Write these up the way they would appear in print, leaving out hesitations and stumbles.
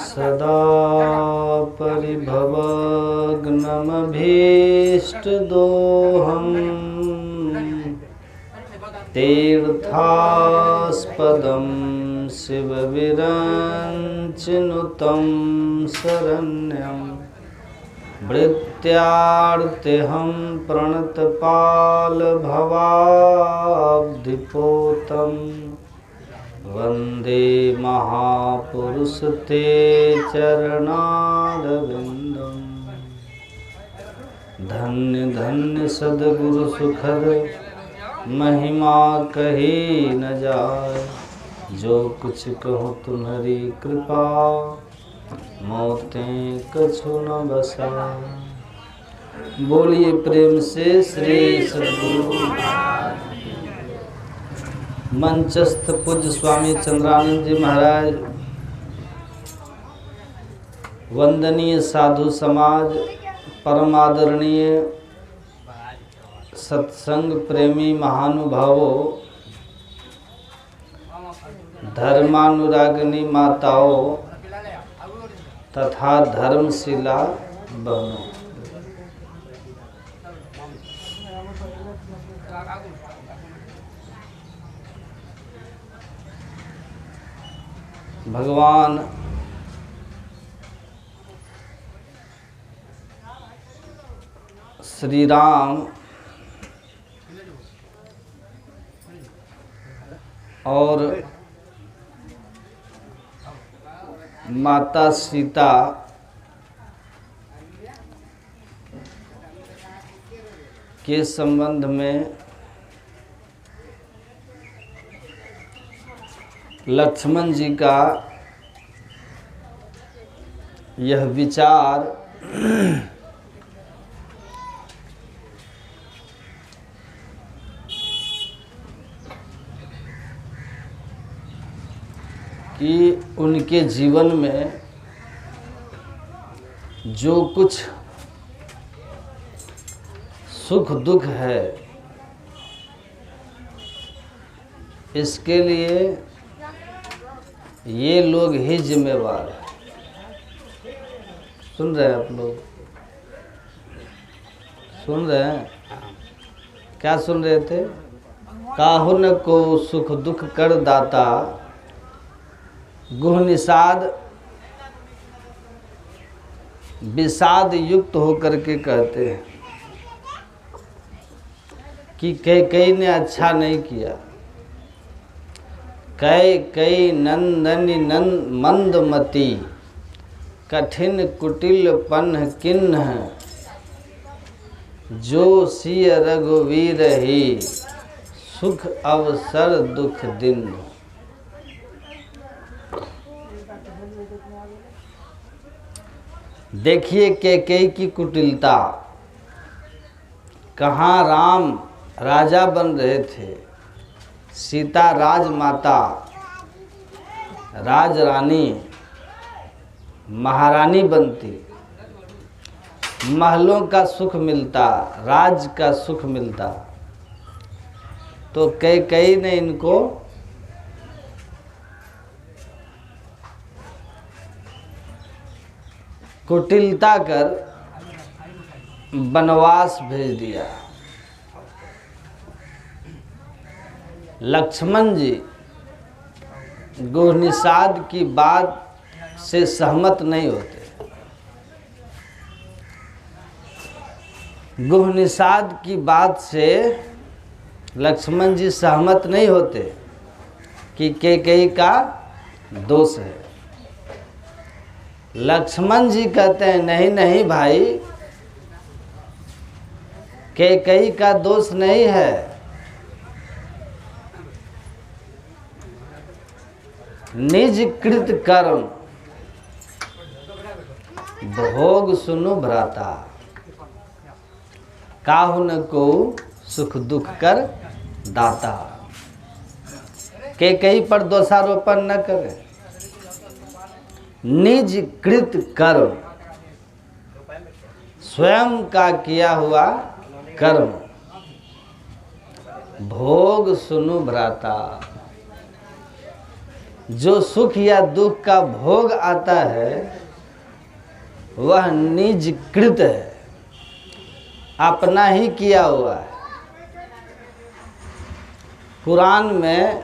सदा परिभवग्नमभीष्टदोहम् तीर्थास्पदं शिवविरञ्चिनुतं शरण्यं भृत्यार्तिहं प्रणतपालभवाब्धिपोतं वन्दे महापुरुष ते चरणारविन्दम्। धन्य धन्य सद्गुरु सुखद महिमा कही न जाए, जो कुछ कहो तुम्हारी कृपा मोतें कछु न बसाए। बोलिए प्रेम से श्री सद्गुरु। मंचस्थ पूज्य स्वामी चंद्रानंद जी महाराज, वंदनीय साधु समाज, परम आदरणीय सत्संग प्रेमी महानुभावों, धर्मानुरागिनी माताओं तथा धर्मशिला बहनों, भगवान श्री राम और माता सीता के संबंध में लक्ष्मण जी का यह विचार कि उनके जीवन में जो कुछ सुख दुख है, इसके लिए ये लोग ही जिम्मेवार हैं। सुन रहे हैं आप लोग? सुन रहे हैं? क्या सुन रहे थे? काहुन को सुख दुख कर दाता, गुह निषाद विषाद युक्त होकर के कहते हैं कि कैकेयी ने अच्छा नहीं किया। कैकेयी नंदनी नंद मंदमती, कठिन कुटिल पन्ह किन्ह, जो सिय रघुवीर ही, सुख अवसर दुख दिन। देखिए कैकेयी की कुटिलता। कहाँ राम राजा बन रहे थे, सीता राजमाता, राजरानी, महारानी बनती, महलों का सुख मिलता, राज का सुख मिलता, तो कैकेयी ने इनको कुटिलता कर वनवास भेज दिया। लक्ष्मण जी गुह निषाद की बात से सहमत नहीं होते। गुह निषाद की बात से लक्ष्मण जी सहमत नहीं होते कि कैकेयी का दोष है। लक्ष्मण जी कहते हैं नहीं नहीं भाई, कैकेयी का दोष नहीं है, निज कृत कर्म भोग सुनु भ्राता, काहुन को सुख दुख कर दाता। कैकेयी पर दोषारोपण न करें। निज कृत कर्म, स्वयं का किया हुआ कर्म, भोग सुनु भ्राता, जो सुख या दुख का भोग आता है वह निजकृत है, अपना ही किया हुआ है। कुरान में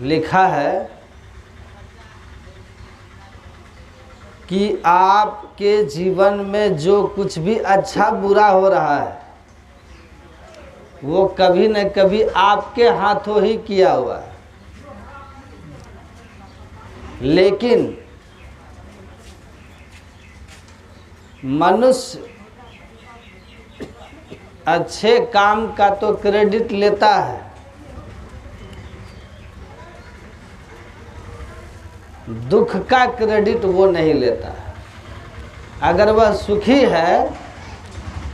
लिखा है कि आपके जीवन में जो कुछ भी अच्छा बुरा हो रहा है वो कभी न कभी आपके हाथों ही किया हुआ है। लेकिन मनुष्य अच्छे काम का तो क्रेडिट लेता है, दुख का क्रेडिट वो नहीं लेता है। अगर वह सुखी है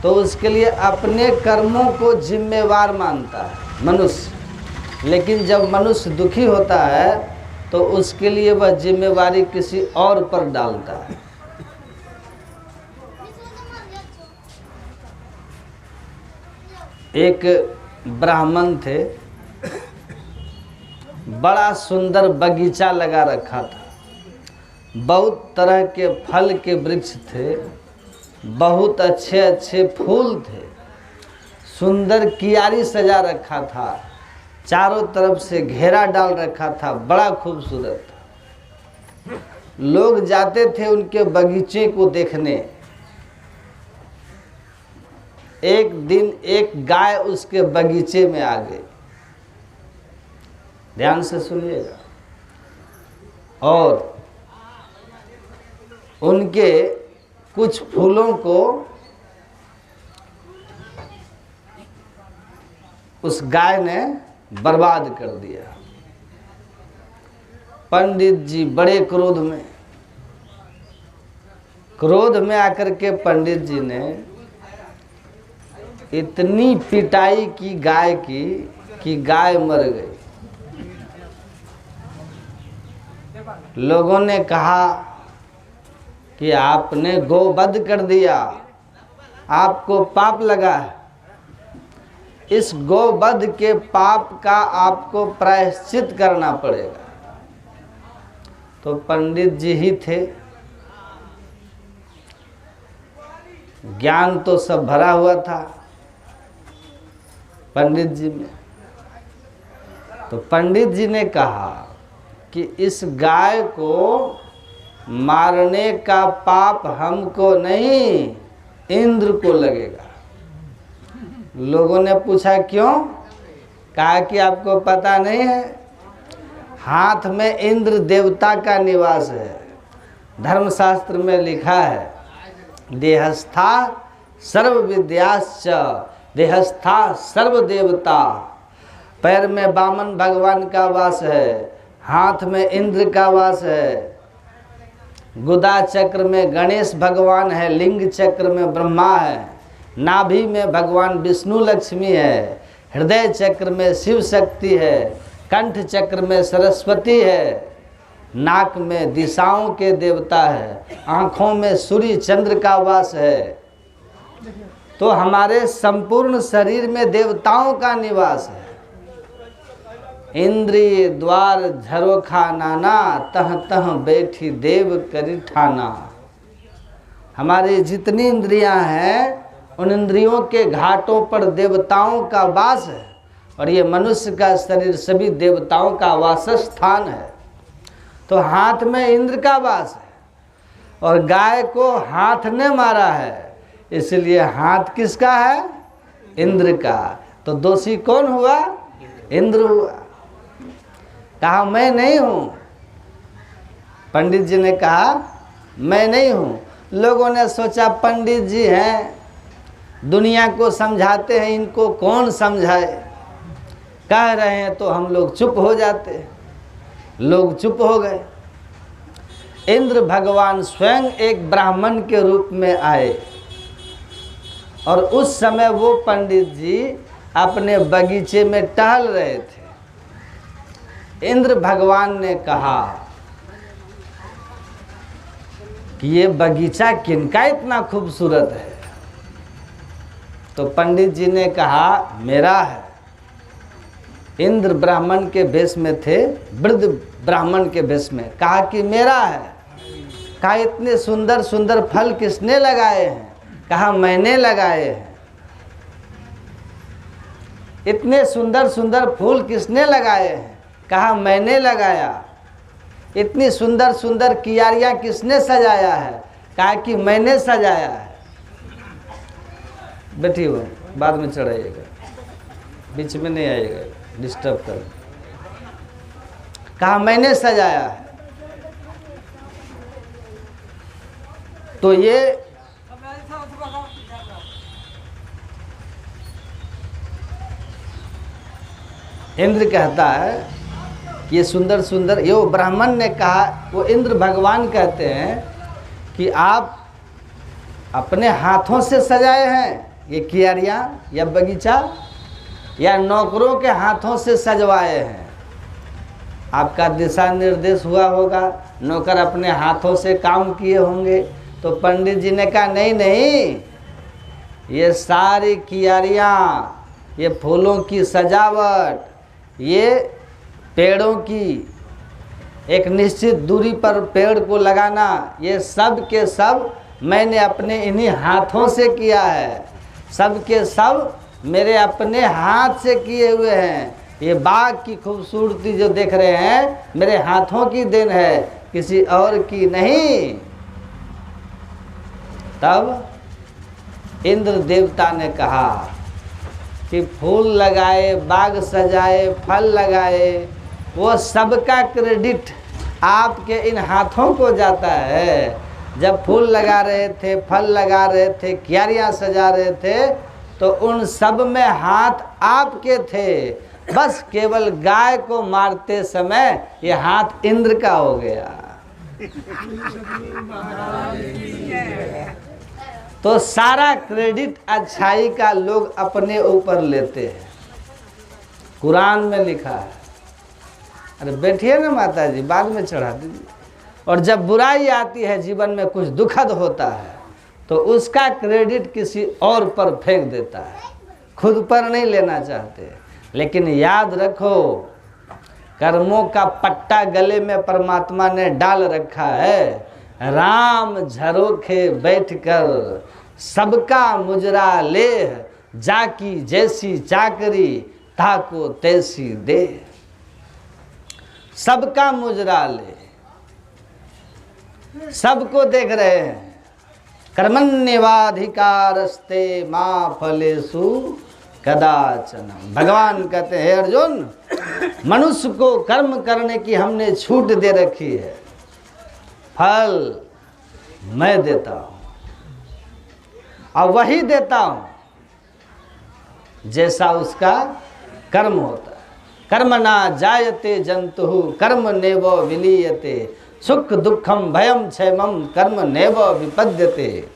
तो उसके लिए अपने कर्मों को जिम्मेवार मानता है मनुष्य, लेकिन जब मनुष्य दुखी होता है तो उसके लिए वह जिम्मेवारी किसी और पर डालता है। एक ब्राह्मण थे, बड़ा सुंदर बगीचा लगा रखा था, बहुत तरह के फल के वृक्ष थे, बहुत अच्छे अच्छे फूल थे, सुंदर कियारी सजा रखा था, चारों तरफ से घेरा डाल रखा था, बड़ा खूबसूरत था। लोग जाते थे उनके बगीचे को देखने। एक दिन एक गाय उसके बगीचे में आ गई, ध्यान से सुनिएगा, और उनके कुछ फूलों को उस गाय ने बर्बाद कर दिया। पंडित जी बड़े क्रोध में आकर के पंडित जी ने इतनी पिटाई की गाय की कि गाय मर गई। लोगों ने कहा कि आपने गोवध कर दिया, आपको पाप लगा है, इस गोवध के पाप का आपको प्रायश्चित करना पड़ेगा। तो पंडित जी ही थे, ज्ञान तो सब भरा हुआ था पंडित जी में। तो पंडित जी ने कहा कि इस गाय को मारने का पाप हमको नहीं, इंद्र को लगेगा। लोगों ने पूछा क्यों? कहा कि आपको पता नहीं है, हाथ में इंद्र देवता का निवास है। धर्मशास्त्र में लिखा है देहस्था सर्व विद्याश्च देहस्था सर्व देवता। पैर में वामन भगवान का वास है, हाथ में इंद्र का वास है, गुदा चक्र में गणेश भगवान है, लिंग चक्र में ब्रह्मा है, नाभि में भगवान विष्णु लक्ष्मी है, हृदय चक्र में शिव शक्ति है, कंठ चक्र में सरस्वती है, नाक में दिशाओं के देवता है, आँखों में सूर्य चंद्र का वास है। तो हमारे संपूर्ण शरीर में देवताओं का निवास है। इंद्रिय द्वार झरोखा नाना, तह तह बैठी देव करी ठाना। हमारी जितनी इंद्रियां हैं उन इंद्रियों के घाटों पर देवताओं का वास है, और ये मनुष्य का शरीर सभी देवताओं का वास स्थान है। तो हाथ में इंद्र का वास है और गाय को हाथ ने मारा है, इसलिए हाथ किसका है? इंद्र का। तो दोषी कौन हुआ? इंद्र हुआ। कहा मैं नहीं हूं। पंडित जी ने कहा मैं नहीं हूं। लोगों ने सोचा पंडित जी हैं, दुनिया को समझाते हैं, इनको कौन समझाए, कह रहे हैं तो हम लोग चुप हो जाते। लोग चुप हो गए। इंद्र भगवान स्वयं एक ब्राह्मण के रूप में आए, और उस समय वो पंडित जी अपने बगीचे में टहल रहे थे। इंद्र भगवान ने कहा कि ये बगीचा किनका इतना खूबसूरत है? तो पंडित जी ने कहा मेरा है। इंद्र ब्राह्मण के भेष में थे, वृद्ध ब्राह्मण के भेष में। कहा कि मेरा है। कहा इतने सुंदर सुंदर फल किसने लगाए हैं? कहा मैंने लगाए हैं। इतने सुंदर सुंदर फूल किसने लगाए हैं? कहा मैंने लगाया। इतनी सुंदर सुंदर कियारियां किसने सजाया है? कहा कि मैंने सजाया है। बैठी हो, बाद में चढ़ाइएगा, बीच में नहीं आइएगा, डिस्टर्ब कर। कहा मैंने सजाया है। तो ये इंद्र कहता है कि ये सुंदर सुंदर, ये वो ब्राह्मण ने कहा, वो इंद्र भगवान कहते हैं कि आप अपने हाथों से सजाए हैं ये कियारियां या बगीचा, या नौकरों के हाथों से सजवाए हैं? आपका दिशा निर्देश हुआ होगा, नौकर अपने हाथों से काम किए होंगे। तो पंडित जी ने कहा नहीं नहीं, ये सारी कियारियां, ये फूलों की सजावट, ये पेड़ों की एक निश्चित दूरी पर पेड़ को लगाना, ये सब के सब मैंने अपने इन्हीं हाथों से किया है। सब के सब मेरे अपने हाथ से किए हुए हैं। ये बाग की खूबसूरती जो देख रहे हैं मेरे हाथों की देन है, किसी और की नहीं। तब इंद्र देवता ने कहा कि फूल लगाए, बाग सजाए, फल लगाए, वो सबका क्रेडिट आपके इन हाथों को जाता है। जब फूल लगा रहे थे, फल लगा रहे थे, क्यारियां सजा रहे थे, तो उन सब में हाथ आपके थे। बस केवल गाय को मारते समय ये हाथ इंद्र का हो गया। तो सारा क्रेडिट अच्छाई का लोग अपने ऊपर लेते हैं। कुरान में लिखा है। अरे बैठिए ना माता जी, बाद में चढ़ा दीजिए। और जब बुराई आती है, जीवन में कुछ दुखद होता है, तो उसका क्रेडिट किसी और पर फेंक देता है, खुद पर नहीं लेना चाहते। लेकिन याद रखो, कर्मों का पट्टा गले में परमात्मा ने डाल रखा है। राम झरोखे बैठकर सबका मुजरा ले, जाकी जैसी चाकरी ताको तैसी दे। सबका मुजरा ले, सबको देख रहे हैं। कर्मण्येवाधिकारस्ते मां फलेषु कदाचन। भगवान कहते हैं अर्जुन, मनुष्य को कर्म करने की हमने छूट दे रखी है, फल मैं देता हूं, और वही देता हूं जैसा उसका कर्म होता है। कर्मणा जायते जंतु कर्म नेव विलीयते, सुख दुखम भयम क्षेमम कर्म नेव विपद्यते।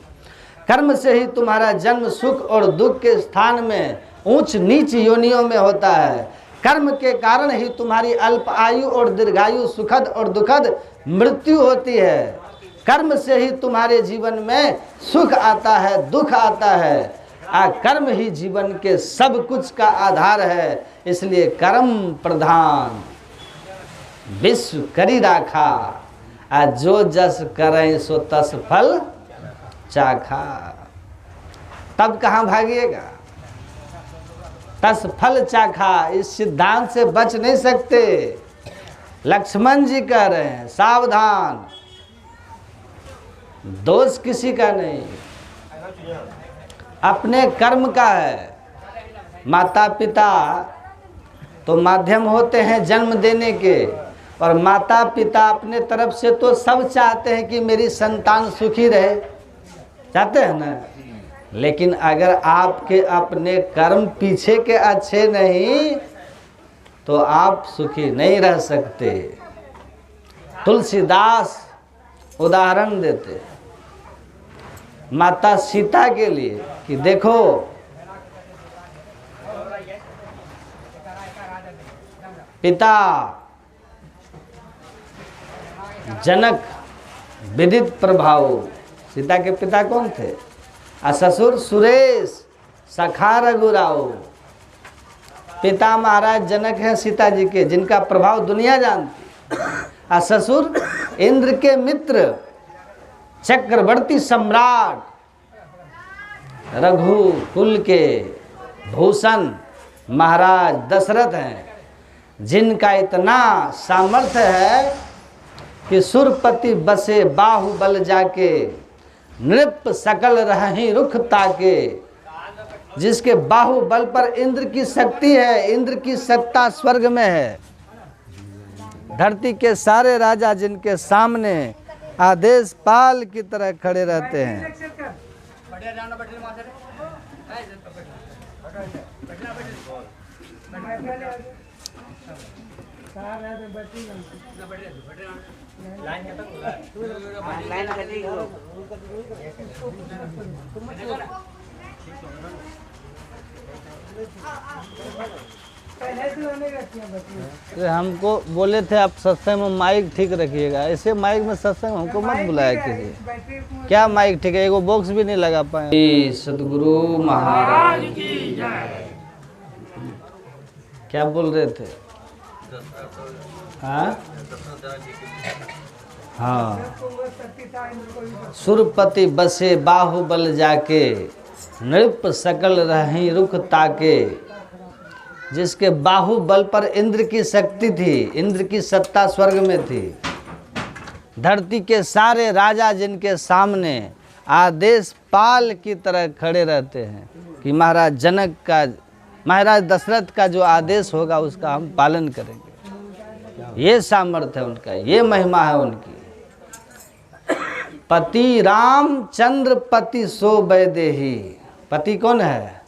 कर्म से ही तुम्हारा जन्म सुख और दुख के स्थान में, ऊंच नीच योनियों में होता है। कर्म के कारण ही तुम्हारी अल्प आयु और दीर्घायु, सुखद और दुखद मृत्यु होती है। कर्म से ही तुम्हारे जीवन में सुख आता है, दुख आता है। कर्म ही जीवन के सब कुछ का आधार है। इसलिए कर्म प्रधान विश्व करी राखा, जो जस करें सो तस फल चाखा। तब कहाँ भागिएगा? तस फल चाखा, इस सिद्धांत से बच नहीं सकते। लक्ष्मण जी कह रहे हैं सावधान, दोष किसी का नहीं, अपने कर्म का है। माता पिता तो माध्यम होते हैं जन्म देने के, और माता पिता अपने तरफ से तो सब चाहते हैं कि मेरी संतान सुखी रहे, चाहते हैं ना। लेकिन अगर आपके अपने कर्म पीछे के अच्छे नहीं, तो आप सुखी नहीं रह सकते। तुलसीदास उदाहरण देते माता सीता के लिए कि देखो, पिता जनक विदित प्रभाव, सीता के पिता कौन थे? ससुर सुरेश, सखा रघुराव। पिता महाराज जनक हैं सीता जी के, जिनका प्रभाव दुनिया जानती। और ससुर इंद्र के मित्र, चक्रवर्ती सम्राट, रघु कुल के भूषण महाराज दशरथ हैं, जिनका इतना सामर्थ्य है कि सुरपति बसे बाहुबल जाके, नृप सकल रहहि रुख ताके। जिसके बाहुबल पर इंद्र की शक्ति है, इंद्र की सत्ता स्वर्ग में है। धरती के सारे राजा जिनके सामने आदेश पाल की तरह खड़े रहते हैं। तो हमको बोले थे आप सत्संग में माइक ठीक रखिएगा, ऐसे माइक में सत्संग हमको मत बुलाया किसी। क्या माइक ठीक है, एगो बॉक्स भी नहीं लगा पाए। सतगुरु महाराज की जय। क्या बोल रहे थे? हाँ, सुरपति बसे बाहुबल जाके, नृप सकल रही रुख ताके। जिसके बाहुबल पर इंद्र की शक्ति थी, इंद्र की सत्ता स्वर्ग में थी। धरती के सारे राजा जिनके सामने आदेश पाल की तरह खड़े रहते हैं कि महाराज जनक का, महाराज दशरथ का जो आदेश होगा उसका हम पालन करेंगे। ये सामर्थ्य है उनका, ये महिमा है उनकी। पति रामचंद्र पति सो वैदेही। पति कौन है?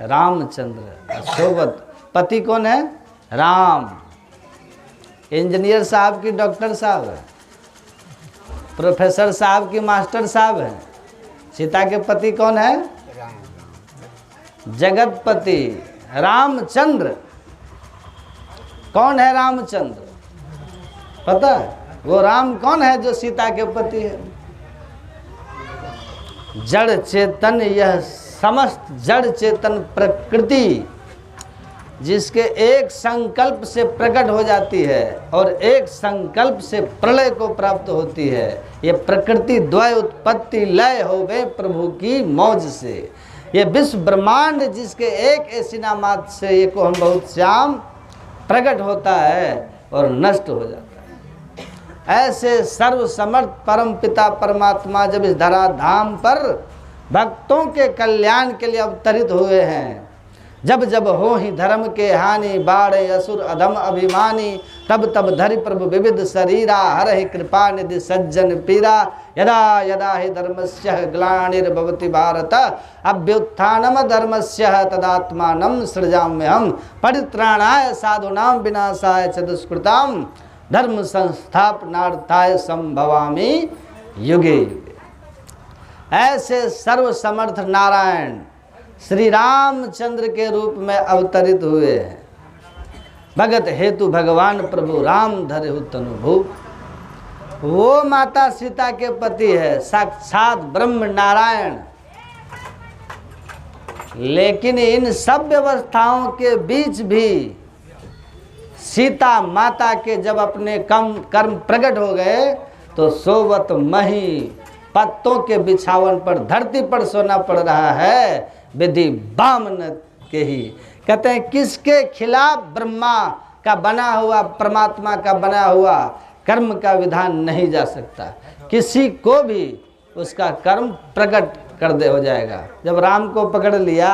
रामचंद्र। सोबत पति कौन है? राम। इंजीनियर साहब की डॉक्टर साहब है, प्रोफेसर साहब की मास्टर साहब है। सीता के पति कौन है? जगतपति रामचंद्र। कौन है रामचंद्र? पता है वो राम कौन है जो सीता के पति है? जड़ चेतन, यह समस्त जड़ चेतन प्रकृति जिसके एक संकल्प से प्रकट हो जाती है और एक संकल्प से प्रलय को प्राप्त होती है। ये प्रकृति द्वय उत्पत्ति लय हो गए प्रभु की मौज से। ये विश्व ब्रह्मांड जिसके एक ऐसी नामात से ये को हम बहुत श्याम प्रकट होता है और नष्ट हो जाता है। ऐसे सर्व समर्थ परम पिता परमात्मा जब इस धरा धाम पर भक्तों के कल्याण के लिए अवतरित हुए हैं, जब जब हो ही धर्म के हानि, बाढ़े असुर अधम अभिमानी, तब तब धरि प्रभु विविध शरीरा, हर ही कृपा निधि सज्जन पीरा। यदा यदा ही धर्मस्य ग्लानिर्भवति भारत, अभ्युत्थानम धर्मस्य तदात्मानं सृजाम्यहम्, परित्राणाय साधूनां विनाशाय च दुष्कृतां, धर्म संस्थापनार्थाय संभवामि युगे युगे। ऐसे सर्व समर्थ नारायण श्री रामचंद्र के रूप में अवतरित हुए हैं। भगत हेतु भगवान प्रभु राम धरे तनु भूप। वो माता सीता के पति है, साक्षात ब्रह्म नारायण। लेकिन इन सब व्यवस्थाओं के बीच भी सीता माता के जब अपने कर्म प्रकट हो गए तो सोवत मही पत्तों के बिछावन पर धरती पर सोना पड़ रहा है, विधि बामन के ही। कहते हैं किसके खिलाफ ब्रह्मा का बना हुआ, परमात्मा का बना हुआ कर्म का विधान नहीं जा सकता। किसी को भी उसका कर्म प्रकट कर दे हो जाएगा। जब राम को पकड़ लिया,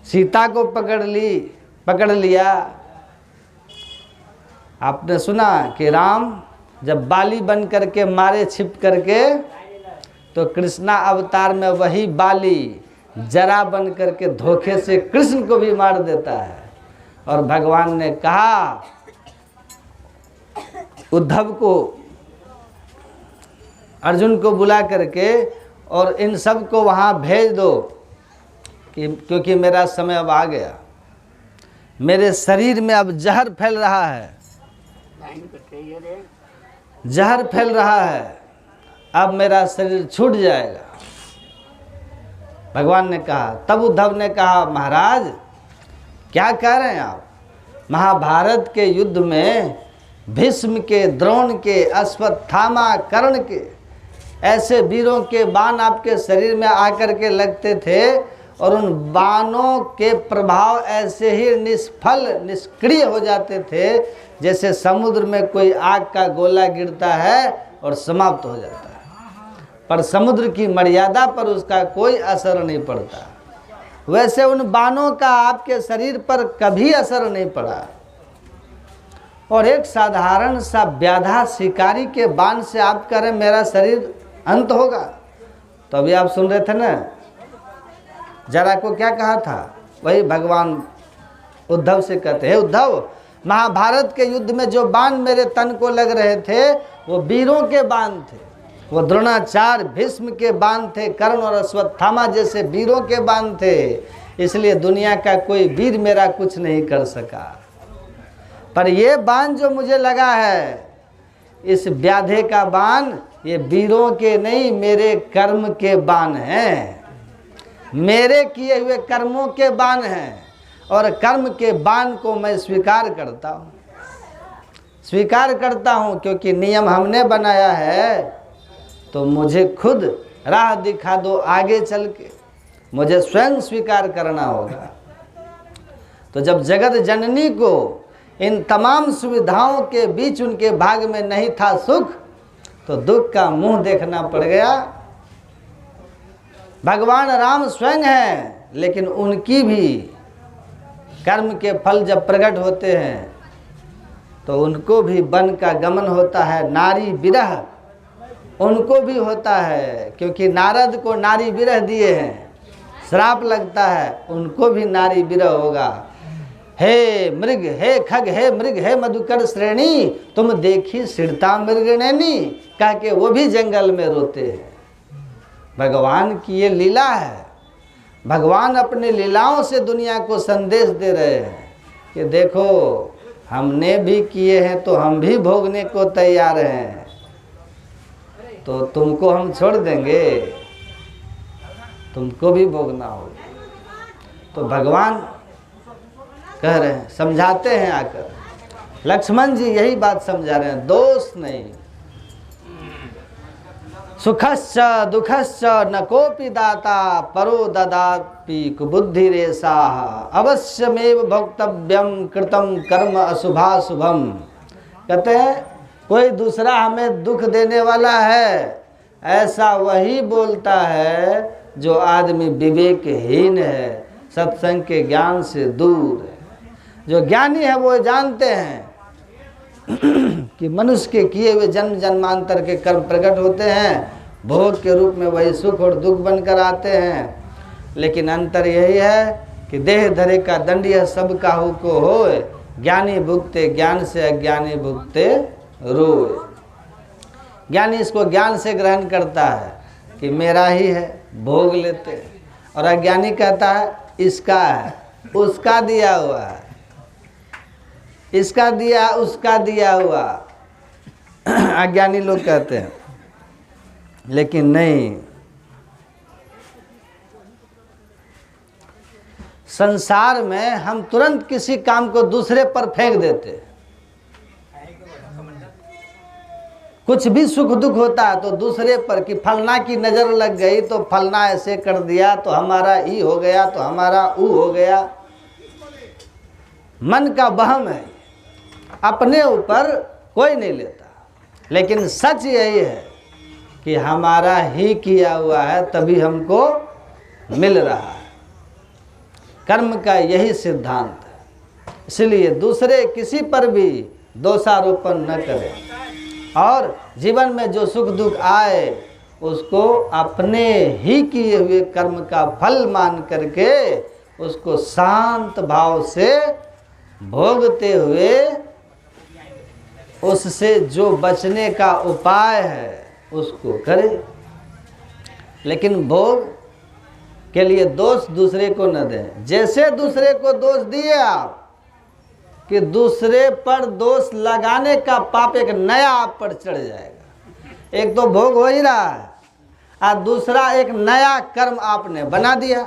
सीता को पकड़ लिया। आपने सुना कि राम जब बाली बन करके मारे छिप करके, तो कृष्णा अवतार में वही बाली जरा बन करके धोखे से कृष्ण को भी मार देता है। और भगवान ने कहा उद्धव को, अर्जुन को बुला करके, और इन सब को वहाँ भेज दो क्योंकि मेरा समय अब आ गया। मेरे शरीर में अब जहर फैल रहा है, जहर फैल रहा है, अब मेरा शरीर छूट जाएगा। भगवान ने कहा। तब उद्धव ने कहा महाराज क्या कह रहे हैं आप? महाभारत के युद्ध में भीष्म के, द्रोण के, अश्वत्थामा, कर्ण के ऐसे वीरों के बाण आपके शरीर में आकर के लगते थे और उन बाणों के प्रभाव ऐसे ही निष्फल, निष्क्रिय हो जाते थे जैसे समुद्र में कोई आग का गोला गिरता है और समाप्त हो जाता है, पर समुद्र की मर्यादा पर उसका कोई असर नहीं पड़ता। वैसे उन बाणों का आपके शरीर पर कभी असर नहीं पड़ा। और एक साधारण सा व्याधा शिकारी के बाण से आप कह रहे मेरा शरीर अंत होगा। तो अभी आप सुन रहे थे ना, जरा को क्या कहा था, वही भगवान उद्धव से कहते हैं, उद्धव महाभारत के युद्ध में जो बाण मेरे तन को लग रहे थे वो वीरों के बाण थे, वो द्रोणाचार्य, भीष्म के बाण थे, कर्ण और अश्वत्थामा जैसे वीरों के बाण थे, इसलिए दुनिया का कोई वीर मेरा कुछ नहीं कर सका। पर ये बाण जो मुझे लगा है, इस व्याधे का बाण, ये वीरों के नहीं, मेरे कर्म के बाण हैं, मेरे किए हुए कर्मों के बाण हैं। और कर्म के बाण को मैं स्वीकार करता हूँ, स्वीकार करता हूँ, क्योंकि नियम हमने बनाया है। तो मुझे खुद राह दिखा दो आगे चल के, मुझे स्वयं स्वीकार करना होगा। तो जब जगत जननी को इन तमाम सुविधाओं के बीच उनके भाग में नहीं था सुख, तो दुख का मुंह देखना पड़ गया। भगवान राम स्वयं हैं, लेकिन उनकी भी कर्म के फल जब प्रकट होते हैं तो उनको भी वन का गमन होता है, नारी विरह उनको भी होता है, क्योंकि नारद को नारी विरह दिए हैं, श्राप लगता है, उनको भी नारी विरह होगा। हे मृग, हे खग, हे मृग, हे मधुकर श्रेणी, तुम देखी सिरता मृगनैनी, कह के वो भी जंगल में रोते हैं। भगवान की ये लीला है। भगवान अपने लीलाओं से दुनिया को संदेश दे रहे हैं कि देखो हमने भी किए हैं तो हम भी भोगने को तैयार हैं, तो तुमको हम छोड़ देंगे, तुमको भी भोगना होगा। तो भगवान कह रहे हैं, समझाते हैं आकर, लक्ष्मण जी यही बात समझा रहे हैं, दोष नहीं। सुखश्च दुखश्च न कोपि दाता परो ददाति कुबुद्धि रेसा अवश्यमेव भोक्तव्यम कृतम कर्म अशुभाशुभम। कहते हैं कोई दूसरा हमें दुख देने वाला है, ऐसा वही बोलता है जो आदमी विवेकहीन है, सत्संग के ज्ञान से दूर है। जो ज्ञानी है वो जानते हैं कि मनुष्य के किए हुए जन्म जन्मांतर के कर्म प्रकट होते हैं, भोग के रूप में वही सुख और दुख बनकर आते हैं। लेकिन अंतर यही है कि देह धरे का दंड यह सब काहू को होए, ज्ञानी भुगते ज्ञान से, अज्ञानी भुगते रोए। ज्ञानी इसको ज्ञान से ग्रहण करता है कि मेरा ही है, भोग लेते हैं, और अज्ञानी कहता है इसका है, उसका दिया हुआ है, इसका दिया, उसका दिया हुआ। अज्ञानी लोग कहते हैं, लेकिन नहीं, संसार में हम तुरंत किसी काम को दूसरे पर फेंक देते। कुछ भी सुख दुख होता है तो दूसरे पर, कि फलना की नजर लग गई तो फलना ऐसे कर दिया तो हमारा ई हो गया, तो हमारा ऊ हो गया। मन का वहम है, अपने ऊपर कोई नहीं लेता। लेकिन सच यही है कि हमारा ही किया हुआ है तभी हमको मिल रहा है। कर्म का यही सिद्धांत है। इसलिए दूसरे किसी पर भी दोषारोपण न करें, और जीवन में जो सुख दुख आए उसको अपने ही किए हुए कर्म का फल मान करके उसको शांत भाव से भोगते हुए उससे जो बचने का उपाय है उसको करें। लेकिन भोग के लिए दोष दूसरे को न दें। जैसे दूसरे को दोष दिए आप कि दूसरे पर दोष लगाने का पाप एक नया आप पर चढ़ जाएगा। एक तो भोग हो ही रहा है और दूसरा एक नया कर्म आपने बना दिया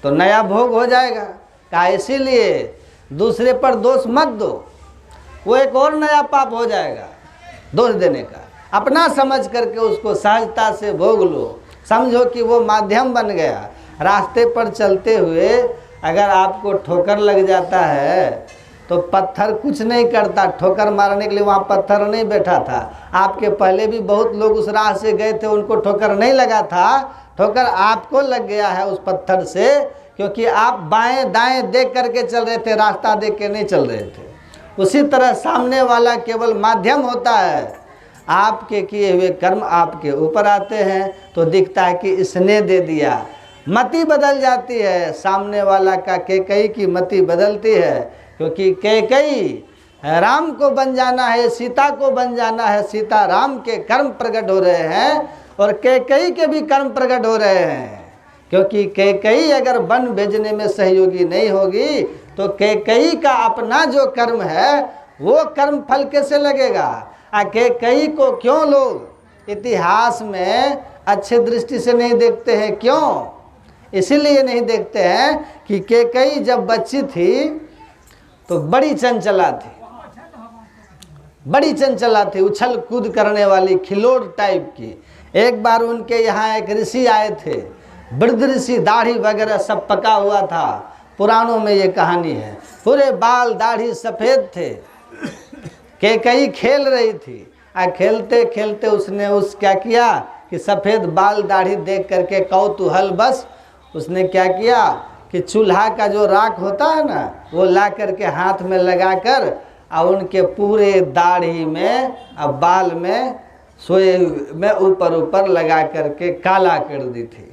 तो नया भोग हो जाएगा। कहा इसीलिए दूसरे पर दोष मत दो, वो एक और नया पाप हो जाएगा दोष देने का। अपना समझ करके उसको सहजता से भोग लो, समझो कि वो माध्यम बन गया। रास्ते पर चलते हुए अगर आपको ठोकर लग जाता है तो पत्थर कुछ नहीं करता, ठोकर मारने के लिए वहाँ पत्थर नहीं बैठा था। आपके पहले भी बहुत लोग उस राह से गए थे, उनको ठोकर नहीं लगा था, ठोकर आपको लग गया है उस पत्थर से, क्योंकि आप बाएं दाएं देख करके चल रहे थे, रास्ता देख के नहीं चल रहे थे। उसी तरह सामने वाला केवल माध्यम होता है, आपके किए हुए कर्म आपके ऊपर आते हैं तो दिखता है कि इसने दे दिया, मति बदल जाती है। सामने वाला का कैकेयी की मति बदलती है, क्योंकि कैकेयी राम को बन जाना है, सीता को बन जाना है, सीता राम के कर्म प्रकट हो रहे हैं और कैकेयी के भी कर्म प्रकट हो रहे हैं। क्योंकि कैकेयी अगर वन भेजने में सहयोगी नहीं होगी तो कैकेयी का अपना जो कर्म है वो कर्म फल कैसे लगेगा। कैकेयी को क्यों लोग इतिहास में अच्छे दृष्टि से नहीं देखते हैं, क्यों? इसीलिए नहीं देखते हैं कि कैकेयी जब बच्ची थी तो बड़ी चंचला थी, बड़ी चंचला थी, उछल कूद करने वाली, खिलोड़ टाइप की। एक बार उनके यहाँ एक ऋषि आए थे, वृद्ध ऋषि, दाढ़ी वगैरह सब पका हुआ था, पुराणों में ये कहानी है, पूरे बाल दाढ़ी सफ़ेद थे। कैकेयी खेल रही थी, खेलते खेलते उसने क्या किया कि सफ़ेद बाल दाढ़ी देख करके कौतूहल बस उसने क्या किया कि चूल्हा का जो राख होता है ना, वो ला करके हाथ में लगाकर और उनके पूरे दाढ़ी में और बाल में सोए में ऊपर ऊपर लगा करके काला कर दी थी।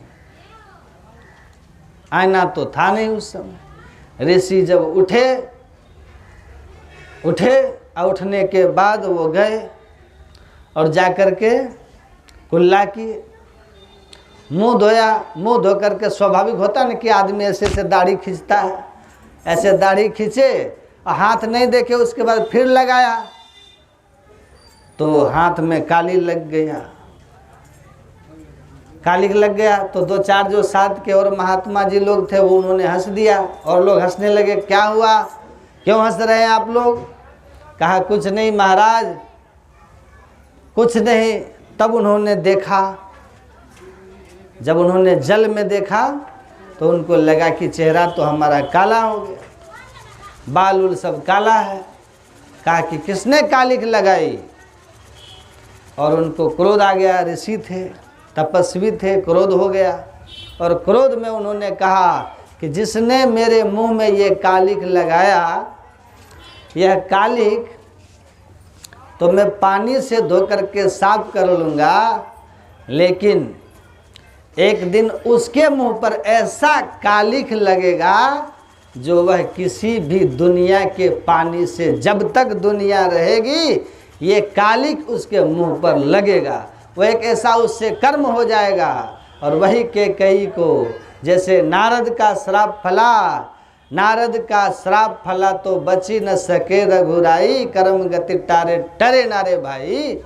आईना तो था नहीं उस समय। ऋषि जब उठे और उठने के बाद वो गए और जाकर के कुल्ला किए, मुंह धोया। मुंह धो करके स्वाभाविक होता है ना कि आदमी ऐसे से दाढ़ी खींचता है, ऐसे दाढ़ी खींचे और हाथ नहीं देखे, उसके बाद फिर लगाया तो हाथ में काली लग गया। काली लग गया तो दो चार जो साथ के और महात्मा जी लोग थे वो उन्होंने हंस दिया और लोग हंसने लगे। क्या हुआ, क्यों हंस रहे हैं आप लोग? कहा कुछ नहीं महाराज, कुछ नहीं। तब उन्होंने देखा, जब उन्होंने जल में देखा तो उनको लगा कि चेहरा तो हमारा काला हो गया, बाल उल सब काला है। कहा कि किसने कालिख लगाई? और उनको क्रोध आ गया। ऋषि थे, तपस्वी थे, क्रोध हो गया और क्रोध में उन्होंने कहा कि जिसने मेरे मुंह में ये कालिख लगाया, यह कालिख तो मैं पानी से धो करके साफ कर लूँगा, लेकिन एक दिन उसके मुंह पर ऐसा कालिख लगेगा जो वह किसी भी दुनिया के पानी से, जब तक दुनिया रहेगी ये कालिख उसके मुंह पर लगेगा। वह एक ऐसा उससे कर्म हो जाएगा। और वही कैकेयी को जैसे नारद का श्राप फला, नारद का श्राप फला तो बची न सके रघुराई, कर्म गति टारे टरे नारे भाई।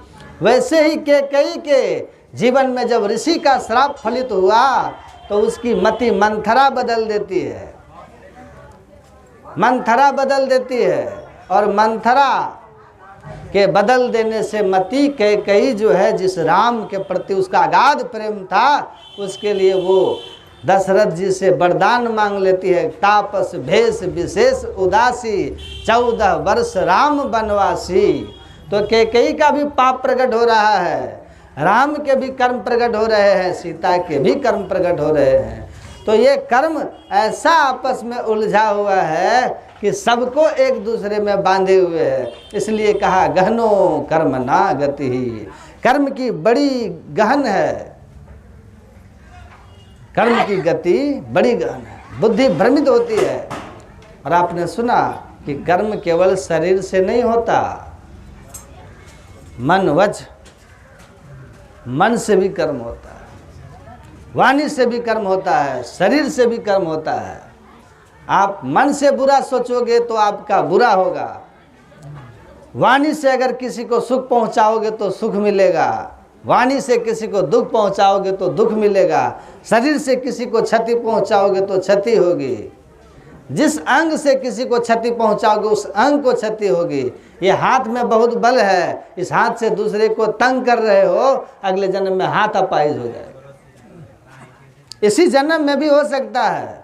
वैसे ही कैकेयी के जीवन में जब ऋषि का श्राप फलित हुआ तो उसकी मति मंथरा बदल देती है, मंथरा बदल देती है। और मंथरा के बदल देने से मति कैकेयी जो है, जिस राम के प्रति उसका अगाध प्रेम था, उसके लिए वो दशरथ जी से वरदान मांग लेती है, तापस भेष विशेष उदासी, 14 वर्ष राम बनवासी। तो कैकेयी का भी पाप प्रकट हो रहा है, राम के भी कर्म प्रकट हो रहे हैं, सीता के भी कर्म प्रकट हो रहे हैं। तो ये कर्म ऐसा आपस में उलझा हुआ है कि सबको एक दूसरे में बांधे हुए है। इसलिए कहा गहनो कर्म ना गति ही, कर्म की बड़ी गहन है, कर्म की गति बड़ी गहन है, बुद्धि भ्रमित होती है। और आपने सुना कि कर्म केवल शरीर से नहीं होता, मन वच, मन से भी कर्म होता है, वाणी से भी कर्म होता है, शरीर से भी कर्म होता है। आप मन से बुरा सोचोगे तो आपका बुरा होगा, वाणी से अगर किसी को सुख पहुंचाओगे तो सुख मिलेगा, वाणी से किसी को दुख पहुंचाओगे तो दुख मिलेगा, शरीर से किसी को क्षति पहुंचाओगे तो क्षति होगी। जिस अंग से किसी को क्षति पहुंचाओगे उस अंग को क्षति होगी। ये हाथ में बहुत बल है, इस हाथ से दूसरे को तंग कर रहे हो, अगले जन्म में हाथ अपाहिज हो जाएगा। इसी जन्म में भी हो सकता है।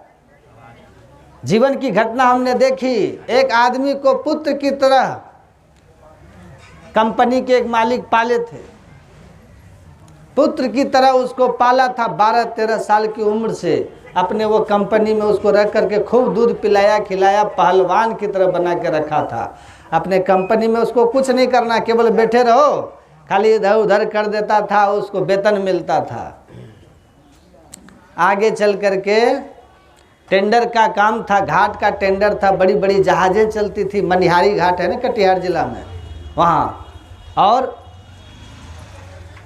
जीवन की घटना हमने देखी, एक आदमी को पुत्र की तरह कंपनी के एक मालिक पाले थे, पुत्र की तरह उसको पाला था। 12-13 साल की उम्र से अपने वो कंपनी में उसको रख करके खूब दूध पिलाया खिलाया, पहलवान की तरह बना के रखा था। अपने कंपनी में उसको कुछ नहीं करना, केवल बैठे रहो, खाली इधर उधर कर देता था, उसको वेतन मिलता था। आगे चल करके टेंडर का काम था, घाट का टेंडर था, बड़ी बड़ी जहाज़ें चलती थी। मनिहारी घाट है ना कटिहार जिला में, वहाँ। और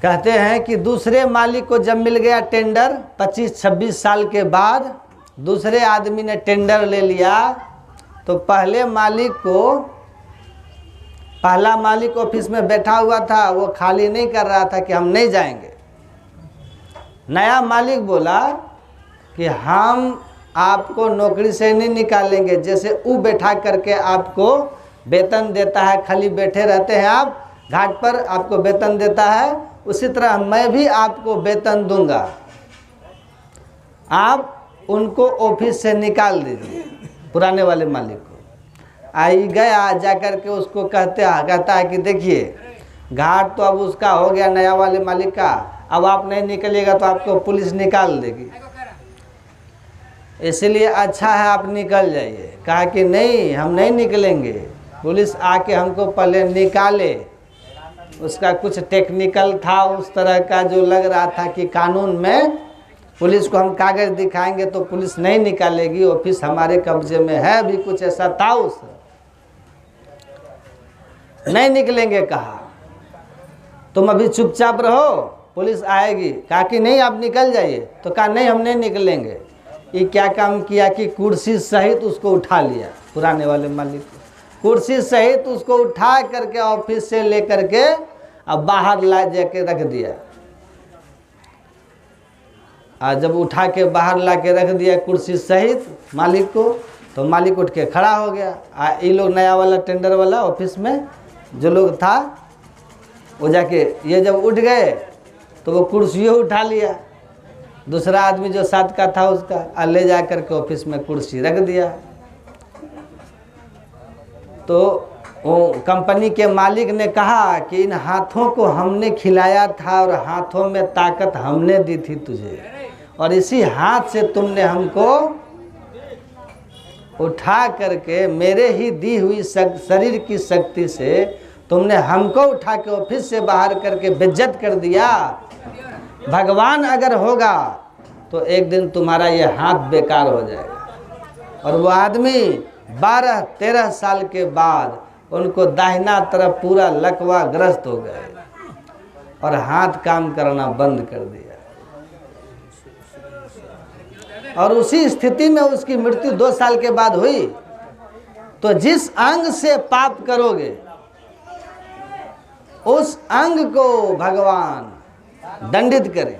कहते हैं कि दूसरे मालिक को जब मिल गया टेंडर, 25-26 साल के बाद दूसरे आदमी ने टेंडर ले लिया, तो पहला मालिक ऑफिस में बैठा हुआ था, वो खाली नहीं कर रहा था कि हम नहीं जाएंगे। नया मालिक बोला कि हम आपको नौकरी से नहीं निकालेंगे, जैसे वो बैठा करके आपको वेतन देता है, खाली बैठे रहते हैं आप घाट पर, आपको वेतन देता है, उसी तरह मैं भी आपको वेतन दूंगा, आप उनको ऑफिस से निकाल दीजिए, पुराने वाले मालिक को। आई गया, जा कर के उसको कहता है कि देखिए घाट तो अब उसका हो गया, नया वाले मालिक का, अब आप नहीं निकलिएगा तो आपको पुलिस निकाल देगी, इसलिए अच्छा है आप निकल जाइए। कहा कि नहीं, हम नहीं निकलेंगे, पुलिस आके हमको पहले निकाले। उसका कुछ टेक्निकल था उस तरह का, जो लग रहा था कि कानून में पुलिस को हम कागज दिखाएंगे तो पुलिस नहीं निकालेगी, ऑफिस हमारे कब्जे में है, भी कुछ ऐसा था उस। नहीं निकलेंगे कहा, तुम अभी चुपचाप रहो, पुलिस आएगी। कहा कि नहीं आप निकल जाइए, तो कहा नहीं हम नहीं निकलेंगे। ये क्या काम किया कि कुर्सी सहित उसको उठा लिया, पुराने वाले मालिक को कुर्सी सहित उसको उठा करके ऑफिस से लेकर के अब बाहर ला जाके रख दिया। और जब उठा के बाहर ला के रख दिया कुर्सी सहित मालिक को, तो मालिक उठ के खड़ा हो गया। ये लोग नया वाला टेंडर वाला ऑफिस में जो लोग था, वो जाके ये जब उठ गए तो वो कुर्सियों उठा लिया, दूसरा आदमी जो साथ का था उसका ले जा करके ऑफिस में कुर्सी रख दिया। तो वो कंपनी के मालिक ने कहा कि इन हाथों को हमने खिलाया था और हाथों में ताकत हमने दी थी तुझे, और इसी हाथ से तुमने हमको उठा करके, मेरे ही दी हुई शरीर की शक्ति से तुमने हमको उठा के ऑफिस से बाहर करके बेइज्जत कर दिया। भगवान अगर होगा तो एक दिन तुम्हारा ये हाथ बेकार हो जाएगा। और वो आदमी 12-13 साल के बाद उनको दाहिना तरफ पूरा लकवा ग्रस्त हो गए और हाथ काम करना बंद कर दिया। और उसी स्थिति में उसकी मृत्यु 2 साल के बाद हुई। तो जिस अंग से पाप करोगे उस अंग को भगवान दंडित करें,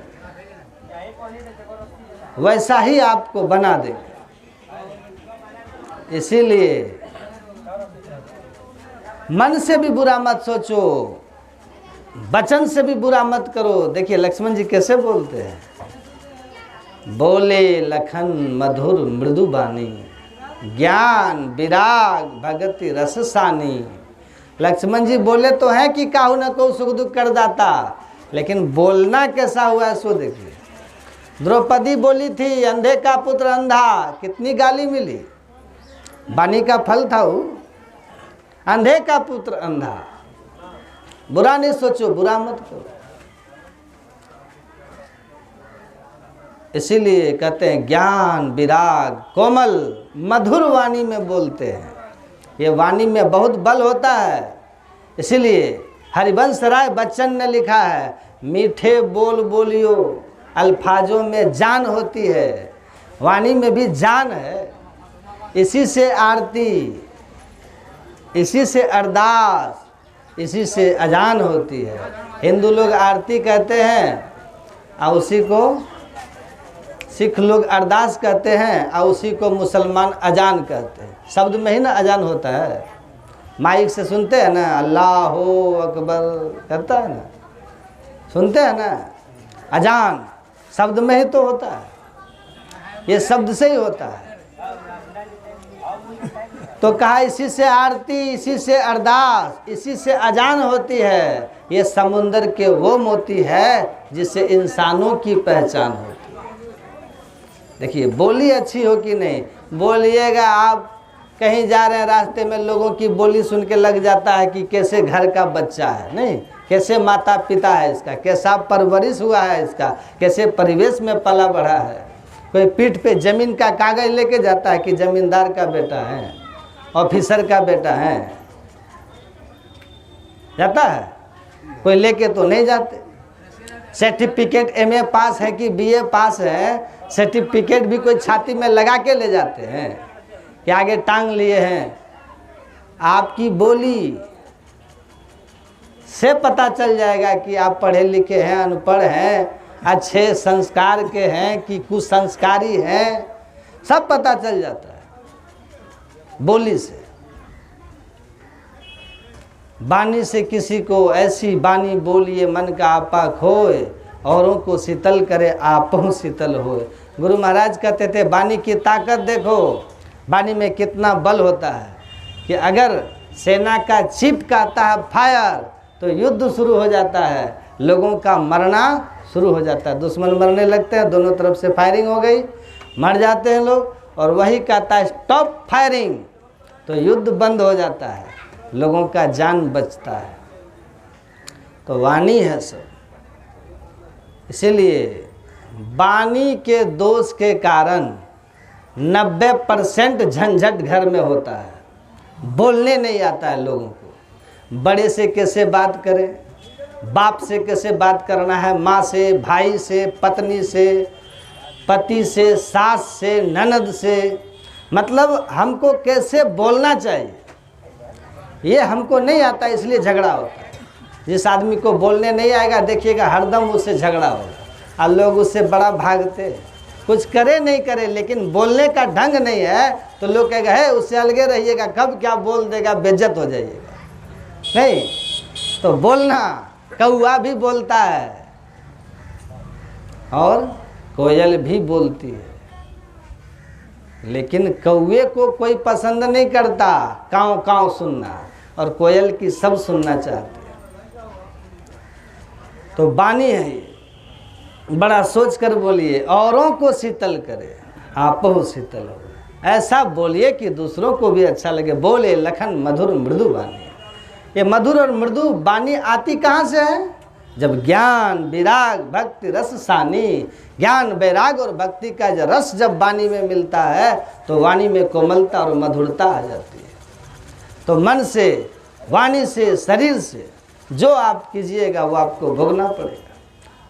वैसा ही आपको बना देंगे। इसीलिए मन से भी बुरा मत सोचो, वचन से भी बुरा मत करो। देखिए लक्ष्मण जी कैसे बोलते हैं, बोले लखन मधुर मृदु बानी, ज्ञान विराग भगति रस सानी। लक्ष्मण जी बोले तो हैं कि काहू न को सुख दुख कर दाता, लेकिन बोलना कैसा हुआ है सो देखिए। द्रौपदी बोली थी अंधे का पुत्र अंधा, कितनी गाली मिली, वाणी का फल था वो। अंधे का पुत्र अंधा, बुरा नहीं सोचो, बुरा मत करो। इसीलिए कहते हैं ज्ञान विराग कोमल मधुर वाणी में बोलते हैं। ये वाणी में बहुत बल होता है। इसीलिए हरिवंश राय बच्चन ने लिखा है, मीठे बोल बोलियो अल्फाजों में जान होती है। वाणी में भी जान है। इसी से आरती, इसी से अरदास, इसी से अजान होती है। हिंदू लोग आरती कहते हैं और उसी को सिख लोग अरदास कहते हैं और उसी को मुसलमान अजान कहते हैं। शब्द में ही ना अजान होता है। माइक से सुनते हैं ना, अल्लाह अकबर कहता है ना, सुनते हैं ना। अजान शब्द में ही तो होता है, ये शब्द से ही होता है। तो कहा इसी से आरती, इसी से अरदास, इसी से अजान होती है। ये समुंदर के वो मोती है जिससे इंसानों की पहचान होती है। देखिए बोली अच्छी हो कि नहीं, बोलिएगा आप कहीं जा रहे हैं रास्ते में, लोगों की बोली सुन के लग जाता है कि कैसे घर का बच्चा है, नहीं कैसे माता पिता है इसका, कैसा परवरिश हुआ है इसका, कैसे परिवेश में पला बढ़ा है। कोई पीठ पे जमीन का कागज लेके जाता है कि जमींदार का बेटा है, ऑफिसर का बेटा है, जाता है? कोई लेके तो नहीं जाते। सर्टिफिकेट एमए पास है कि बीए पास है, सर्टिफिकेट भी कोई छाती में लगा के ले जाते हैं कि आगे टांग लिए हैं। आपकी बोली से पता चल जाएगा कि आप पढ़े लिखे हैं, अनपढ़ हैं, अच्छे संस्कार के हैं कि कुसंस्कारी हैं, सब पता चल जाता है बोली से। बानी से किसी को ऐसी बानी बोलिए मन का आपा खोए, औरों को शीतल करे आपों शीतल होए। गुरु महाराज कहते थे बानी की ताकत देखो, बानी में कितना बल होता है कि अगर सेना का चीफ कहता है फायर तो युद्ध शुरू हो जाता है, लोगों का मरना शुरू हो जाता है, दुश्मन मरने लगते हैं, दोनों तरफ से फायरिंग हो गई, मर जाते हैं लोग। और वही कहता है स्टॉप फायरिंग तो युद्ध बंद हो जाता है, लोगों का जान बचता है। तो वाणी है सब। इसीलिए वाणी के दोष के कारण 90% झंझट घर में होता है। बोलने नहीं आता है लोगों को। बड़े से कैसे बात करें, बाप से कैसे बात करना है, माँ से, भाई से, पत्नी से, पति से, सास से, ननद से, मतलब हमको कैसे बोलना चाहिए ये हमको नहीं आता, इसलिए झगड़ा होता है। जिस आदमी को बोलने नहीं आएगा देखिएगा हरदम उससे झगड़ा होगा और लोग उससे बड़ा भागते। कुछ करे नहीं करे लेकिन बोलने का ढंग नहीं है तो लोग कहेगा है उससे अलगे रहिएगा, कब क्या बोल देगा, बेइज्जत हो जाइएगा। नहीं तो बोलना, कौआ भी बोलता है और कोयल भी बोलती है, लेकिन कौए को कोई पसंद नहीं करता काँव काँव सुनना, और कोयल की सब सुनना चाहते हैं। तो बानी है ये, बड़ा सोच कर बोलिए, औरों को शीतल करे आपो शीतल हो। ऐसा बोलिए कि दूसरों को भी अच्छा लगे। बोले लखन मधुर मृदु बानी। ये मधुर और मृदु बानी आती कहाँ से है? जब ज्ञान विराग भक्ति रस सानी, ज्ञान वैराग और भक्ति का जो रस जब वाणी में मिलता है तो वाणी में कोमलता और मधुरता आ जाती है। तो मन से, वाणी से, शरीर से जो आप कीजिएगा वो आपको भोगना पड़ेगा।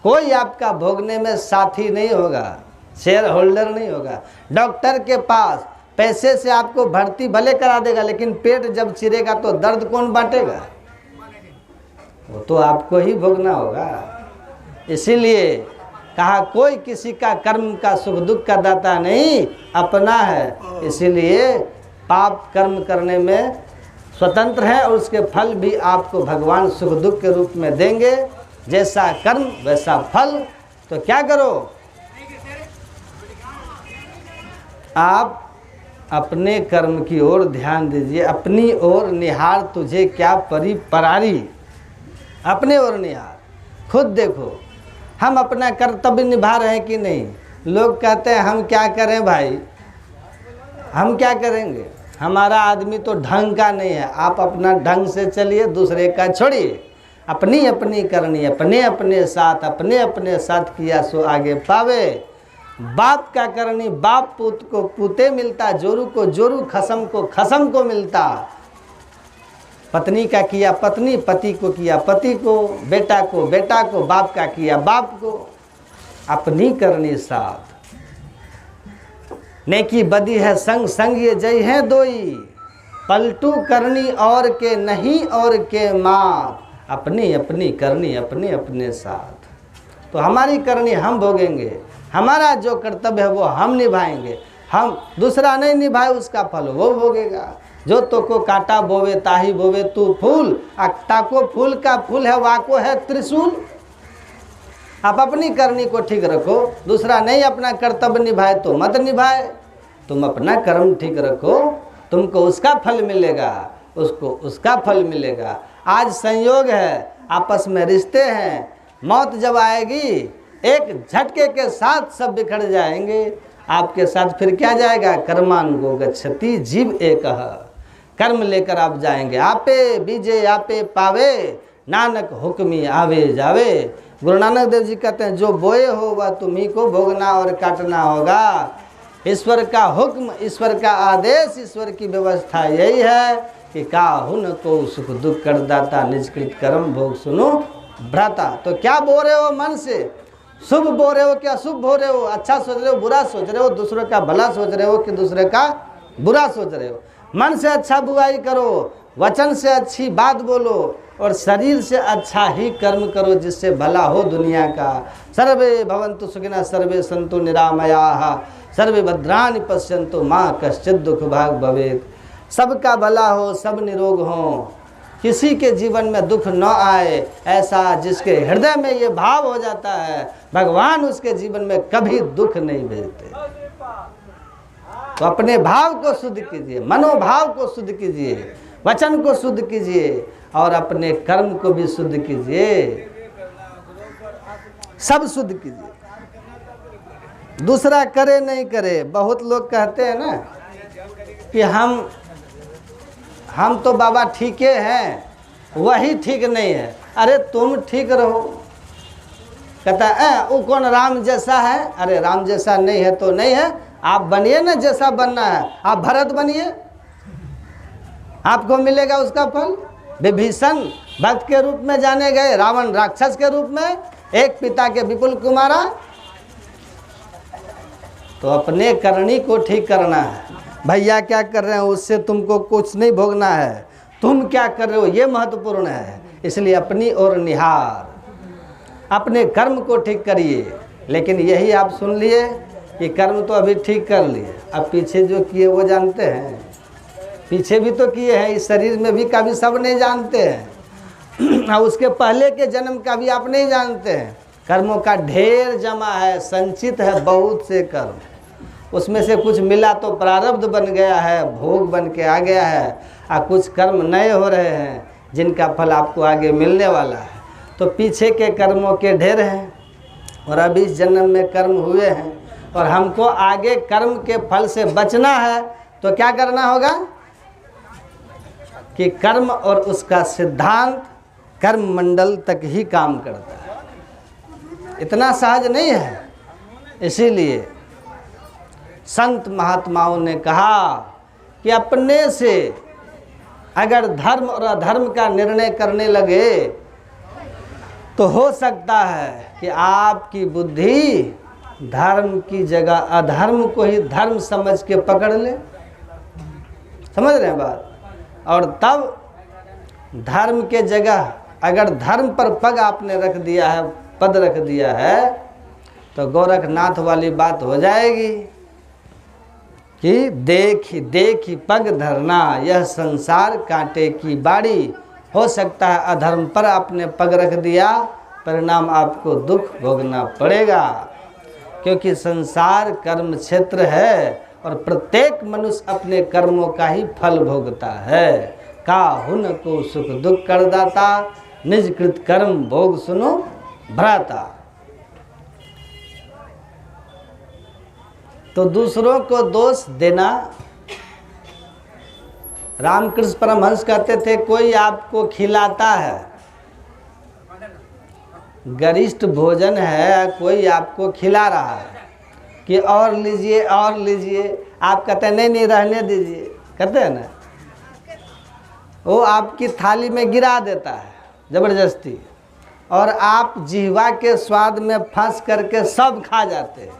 कोई आपका भोगने में साथी नहीं होगा, शेयर होल्डर नहीं होगा। डॉक्टर के पास पैसे से आपको भर्ती भले करा देगा, लेकिन पेट जब चिरेगा तो दर्द कौन बांटेगा? वो तो आपको ही भोगना होगा। इसीलिए कहा कोई किसी का कर्म का सुख दुख का दाता नहीं, अपना है। इसीलिए पाप कर्म करने में स्वतंत्र है और उसके फल भी आपको भगवान सुख दुख के रूप में देंगे। जैसा कर्म वैसा फल। तो क्या करो, आप अपने कर्म की ओर ध्यान दीजिए। अपनी ओर निहार तुझे क्या परी परारी, अपने ओर निहार, खुद देखो हम अपना कर्तव्य निभा रहे हैं कि नहीं। लोग कहते हैं हम क्या करें भाई, हम क्या करेंगे, हमारा आदमी तो ढंग का नहीं है। आप अपना ढंग से चलिए, दूसरे का छोड़िए। अपनी अपनी करनी, अपने अपने साथ किया सो आगे पावे। बाप का करनी बाप पूत को पूते मिलता, जोरू को जोरू, खसम को खसम को मिलता। पत्नी का किया पत्नी, पति को किया पति को, बेटा को बेटा को, बाप का किया बाप को। अपनी करनी साथ, नेकी बदी है संग संग ये जय है दोई। पलटू करनी और के नहीं और के मात, अपनी अपनी करनी अपने अपने साथ। तो हमारी करनी हम भोगेंगे, हमारा जो कर्तव्य है वो हम निभाएंगे, हम दूसरा नहीं निभाए उसका फल वो भोगेगा। जो तो को काटा बोवे ताही बोवे तू फूल, ताको फूल का फूल है वाको है त्रिशूल। आप अपनी करनी को ठीक रखो, दूसरा नहीं अपना कर्तव्य निभाए तो मत निभाए, तुम अपना कर्म ठीक रखो, तुमको उसका फल मिलेगा, उसको उसका फल मिलेगा। आज संयोग है, आपस में रिश्ते हैं, मौत जब आएगी एक झटके के साथ सब बिखर जाएंगे। आपके साथ फिर क्या जाएगा? कर्मानुगो गच्छति जीव एकः, कर्म लेकर आप जाएंगे। आपे बीजे आपे पावे, नानक हुक्मी आवे जावे। गुरु नानक देव जी कहते हैं जो बोए हो वह तुम्ही को भोगना और काटना होगा। ईश्वर का हुक्म, ईश्वर का आदेश, ईश्वर की व्यवस्था यही है कि काहू न को सुख दुख कर दाता, निष्कृत कर्म भोग सुनो भ्राता। तो क्या बोल रहे हो मन से? शुभ बोल रहे हो क्या अशुभ बोल रहे हो? अच्छा सोच रहे हो बुरा सोच रहे हो? दूसरों का भला सोच रहे हो कि दूसरे का बुरा सोच रहे हो? मन से अच्छा बुराई करो, वचन से अच्छी बात बोलो और शरीर से अच्छा ही कर्म करो जिससे भला हो दुनिया का। सर्वे भवन्तु सुखिनः, सर्वे सन्तु निरामयाः, सर्वे भद्राणि पश्यन्तु माँ कश्चित् दुख भाग भवेत्। सबका भला हो, सब निरोग हो, किसी के जीवन में दुख न आए, ऐसा जिसके हृदय में ये भाव हो जाता है भगवान उसके जीवन में कभी दुख नहीं भेजते। तो अपने भाव को शुद्ध कीजिए, मनोभाव को शुद्ध कीजिए, वचन को शुद्ध कीजिए और अपने कर्म को भी शुद्ध कीजिए, सब शुद्ध कीजिए। दूसरा करे नहीं करे, बहुत लोग कहते हैं ना कि हम तो बाबा ठीके हैं, वही ठीक नहीं है। अरे तुम ठीक रहो। कहता है वो कौन राम जैसा है? अरे राम जैसा नहीं है तो नहीं है, आप बनिए ना जैसा बनना है। आप भरत बनिए, आपको मिलेगा उसका फल। विभीषण भक्त के रूप में जाने गए, रावण राक्षस के रूप में, एक पिता के विपुल कुमारा। तो अपने करनी को ठीक करना है। भैया क्या कर रहे हैं उससे तुमको कुछ नहीं भोगना है, तुम क्या कर रहे हो ये महत्वपूर्ण है। इसलिए अपनी ओर निहार, अपने कर्म को ठीक करिए। लेकिन यही आप सुन लिए कि कर्म तो अभी ठीक कर लिए, अब पीछे जो किए वो जानते हैं, पीछे भी तो किए हैं, इस शरीर में भी कभी सब नहीं जानते हैं और उसके पहले के जन्म का भी आप नहीं जानते हैं। कर्मों का ढेर जमा है, संचित है बहुत से कर्म, उसमें से कुछ मिला तो प्रारब्ध बन गया है, भोग बन के आ गया है, और कुछ कर्म नए हो रहे हैं जिनका फल आपको आगे मिलने वाला है। तो पीछे के कर्मों के ढेर हैं और अभी इस जन्म में कर्म हुए हैं और हमको आगे कर्म के फल से बचना है। तो क्या करना होगा कि कर्म और उसका सिद्धांत कर्म मंडल तक ही काम करता है, इतना सहज नहीं है। इसीलिए संत महात्माओं ने कहा कि अपने से अगर धर्म और अधर्म का निर्णय करने लगे तो हो सकता है कि आपकी बुद्धि धर्म की जगह अधर्म को ही धर्म समझ के पकड़ ले। समझ रहे हैं बात? और तब धर्म के जगह अगर धर्म पर पग आपने रख दिया है, पद रख दिया है, तो गोरखनाथ वाली बात हो जाएगी कि देखी देखी पग धरना, यह संसार कांटे की बाड़ी। हो सकता है अधर्म पर आपने पग रख दिया, परिणाम आपको दुख भोगना पड़ेगा, क्योंकि संसार कर्म क्षेत्र है और प्रत्येक मनुष्य अपने कर्मों का ही फल भोगता है। काहुन को सुख दुख कर दाता, निज कृत कर्म भोग सुनो भ्राता। तो दूसरों को दोष देना, रामकृष्ण परमहंस कहते थे कोई आपको खिलाता है, गरिष्ठ भोजन है, कोई आपको खिला रहा है कि और लीजिए और लीजिए, आप कहते हैं नहीं नहीं रहने दीजिए, कहते हैं ना, वो आपकी थाली में गिरा देता है ज़बरदस्ती और आप जिह्वा के स्वाद में फंस करके सब खा जाते हैं,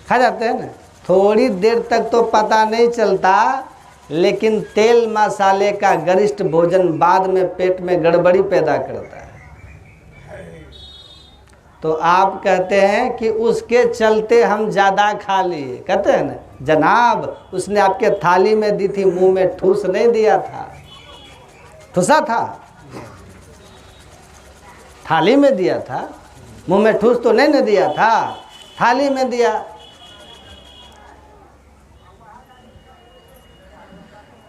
खा जाते हैं ना। थोड़ी देर तक तो पता नहीं चलता, लेकिन तेल मसाले का गरिष्ठ भोजन बाद में पेट में गड़बड़ी पैदा करता है। तो आप कहते हैं कि उसके चलते हम ज़्यादा खा लिए। कहते हैं ना, जनाब उसने आपके थाली में दी थी, मुंह में ठूस नहीं दिया था। ठूसा था, थाली में दिया था, मुंह में ठूस तो नहीं न दिया था, थाली में दिया।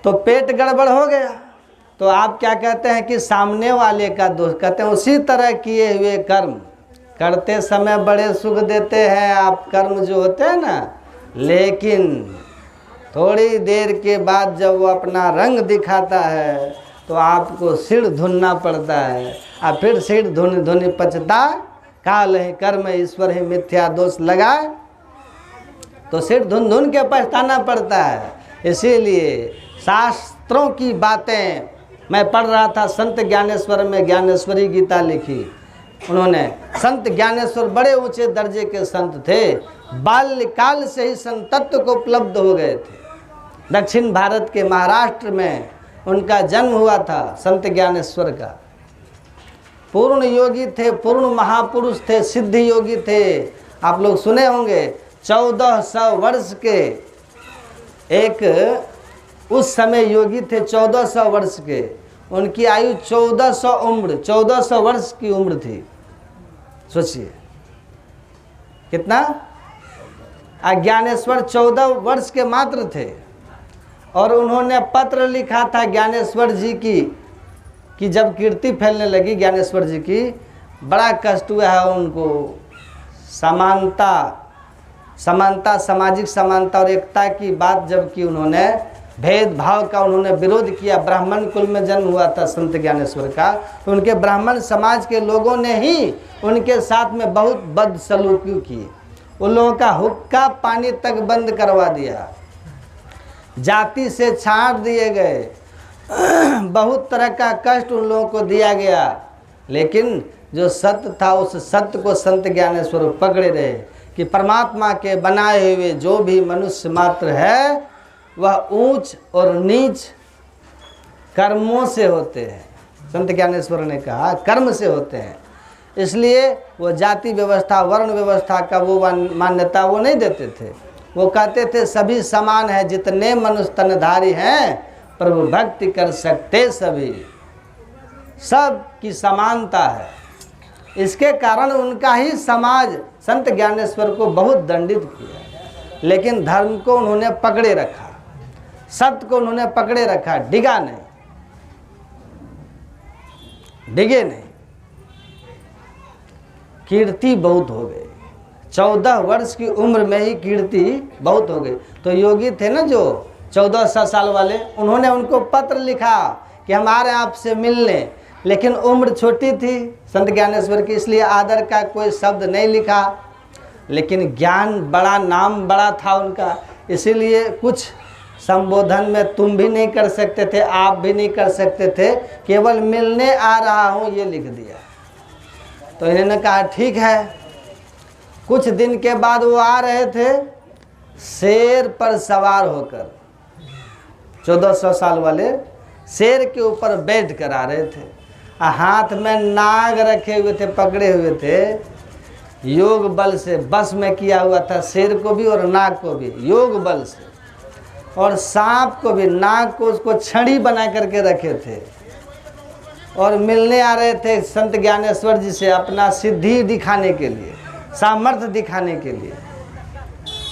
तो पेट गड़बड़ हो गया। तो आप क्या कहते हैं कि सामने वाले का दोष। कहते हैं उसी तरह किए हुए कर्म करते समय बड़े सुख देते हैं आप कर्म जो होते हैं ना, लेकिन थोड़ी देर के बाद जब वो अपना रंग दिखाता है तो आपको सिर धुनना पड़ता है। और फिर सिर धुन धुन पचता काल है कर्म ईश्वर ही मिथ्या दोष लगाए, तो सिर धुन धुन के पछताना पड़ता है। इसीलिए शास्त्रों की बातें मैं पढ़ रहा था, संत ज्ञानेश्वर में ज्ञानेश्वरी गीता लिखी उन्होंने। संत ज्ञानेश्वर बड़े ऊंचे दर्जे के संत थे, बाल्यकाल से ही संतत्व को उपलब्ध हो गए थे। दक्षिण भारत के महाराष्ट्र में उनका जन्म हुआ था संत ज्ञानेश्वर का। पूर्ण योगी थे, पूर्ण महापुरुष थे, सिद्ध योगी थे। आप लोग सुने होंगे 1400 वर्ष के एक उस समय योगी थे, 1400 वर्ष के। उनकी आयु 1400 वर्ष की उम्र थी। सोचिए कितना। ज्ञानेश्वर 14 वर्ष के मात्र थे और उन्होंने पत्र लिखा था ज्ञानेश्वर जी की कि जब कीर्ति फैलने लगी ज्ञानेश्वर जी की, बड़ा कष्ट हुआ है उनको। समानता सामाजिक समानता और एकता की बात जब की उन्होंने, भेदभाव का उन्होंने विरोध किया। ब्राह्मण कुल में जन्म हुआ था संत ज्ञानेश्वर का, तो उनके ब्राह्मण समाज के लोगों ने ही उनके साथ में बहुत बदसलूकी की। उन लोगों का हुक्का पानी तक बंद करवा दिया, जाति से छांट दिए गए, बहुत तरह का कष्ट उन लोगों को दिया गया। लेकिन जो सत्य था उस सत्य को संत ज्ञानेश्वर पकड़े रहे कि परमात्मा के बनाए हुए जो भी मनुष्य मात्र है वह ऊंच और नीच कर्मों से होते हैं। संत ज्ञानेश्वर ने कहा कर्म से होते हैं। इसलिए वो जाति व्यवस्था वर्ण व्यवस्था का वो मान्यता वो नहीं देते थे। वो कहते थे सभी समान है, जितने मनुष्य तनधारी हैं प्रभु भक्ति कर सकते सभी, सब की समानता है। इसके कारण उनका ही समाज संत ज्ञानेश्वर को बहुत दंडित किया, लेकिन धर्म को उन्होंने पकड़े रखा, सत्य को उन्होंने पकड़े रखा, डिगा नहीं, डिगे नहीं। कीर्ति बहुत हो गई, 14 वर्ष की उम्र में ही कीर्ति बहुत हो गई। तो योगी थे ना जो 1400 साल वाले, उन्होंने उनको पत्र लिखा कि हम आ रहे हैं आपसे मिलने, लेकिन उम्र छोटी थी संत ज्ञानेश्वर की, इसलिए आदर का कोई शब्द नहीं लिखा। लेकिन ज्ञान बड़ा, नाम बड़ा था उनका, इसीलिए कुछ संबोधन में तुम भी नहीं कर सकते थे, आप भी नहीं कर सकते थे, केवल मिलने आ रहा हूँ ये लिख दिया। तो इन्होंने कहा ठीक है। कुछ दिन के बाद वो आ रहे थे शेर पर सवार होकर, 1400 साल वाले शेर के ऊपर बैठ कर आ रहे थे, हाथ में नाग रखे हुए थे, पकड़े हुए थे। योग बल से बस में किया हुआ था शेर को भी और नाग को भी, योग बल से। और सांप को भी, नाग को उसको छड़ी बना करके रखे थे। और मिलने आ रहे थे संत ज्ञानेश्वर जी से अपना सिद्धि दिखाने के लिए, सामर्थ्य दिखाने के लिए।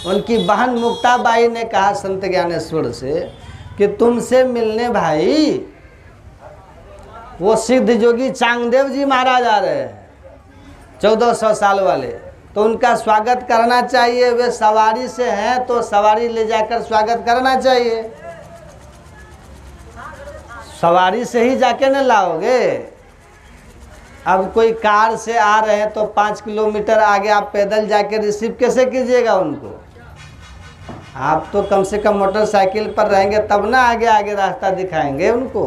उनकी बहन मुक्ताबाई ने कहा संत ज्ञानेश्वर से कि तुमसे मिलने भाई वो सिद्ध जोगी चांगदेव जी महाराज आ रहे हैं, 1400 साल वाले, तो उनका स्वागत करना चाहिए। वे सवारी से हैं तो सवारी ले जाकर स्वागत करना चाहिए, सवारी से ही जाके न लाओगे। अब कोई कार से आ रहे हैं तो 5 किलोमीटर आगे आप पैदल जाके रिसीव कैसे कीजिएगा उनको? आप तो कम से कम मोटरसाइकिल पर रहेंगे तब ना आगे आगे रास्ता दिखाएंगे उनको।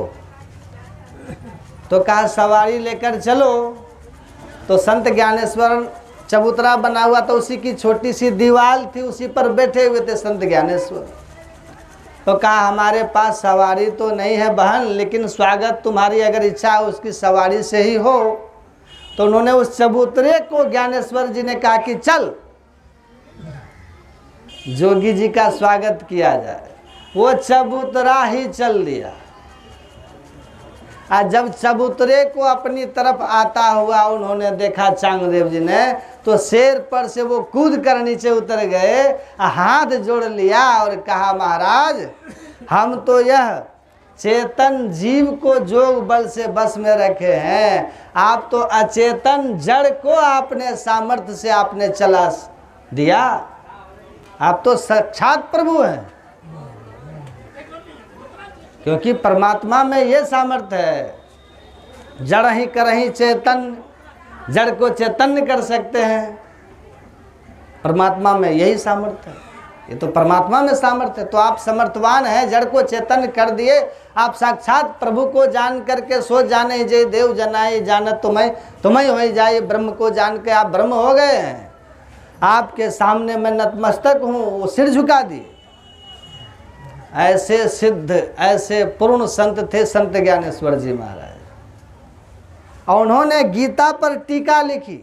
तो कहा सवारी लेकर चलो। तो संत ज्ञानेश्वर चबूतरा बना हुआ था, उसी की छोटी सी दीवार थी, उसी पर बैठे हुए थे संत ज्ञानेश्वर। तो कहा हमारे पास सवारी तो नहीं है बहन, लेकिन स्वागत तुम्हारी अगर इच्छा है उसकी सवारी से ही हो तो उन्होंने उस चबूतरे को ज्ञानेश्वर जी ने कहा कि चल जोगी जी का स्वागत किया जाए। वो चबूतरा ही चल दिया। आज जब चबूतरे को अपनी तरफ आता हुआ उन्होंने देखा चांगदेव जी ने, तो शेर पर से वो कूद कर नीचे उतर गए, हाथ जोड़ लिया और कहा महाराज हम तो यह चेतन जीव को जोग बल से बस में रखे हैं, आप तो अचेतन जड़ को आपने सामर्थ्य से आपने चला दिया, आप तो साक्षात प्रभु हैं। क्योंकि परमात्मा में ये सामर्थ्य है, जड़ ही करही चेतन, जड़ को चैतन्य कर सकते हैं। परमात्मा में यही सामर्थ्य है, ये तो परमात्मा में सामर्थ्य है। तो आप समर्थवान हैं, जड़ को चेतन कर दिए, आप साक्षात प्रभु को जान करके सो जाने जय देव जनाए जानत तुम्हें हो जाए, ब्रह्म को जान के आप ब्रह्म हो गए हैं। आपके सामने मैं नतमस्तक हूँ, वो सिर झुका दिए। ऐसे सिद्ध ऐसे पूर्ण संत थे संत ज्ञानेश्वर जी महाराज। और उन्होंने गीता पर टीका लिखी,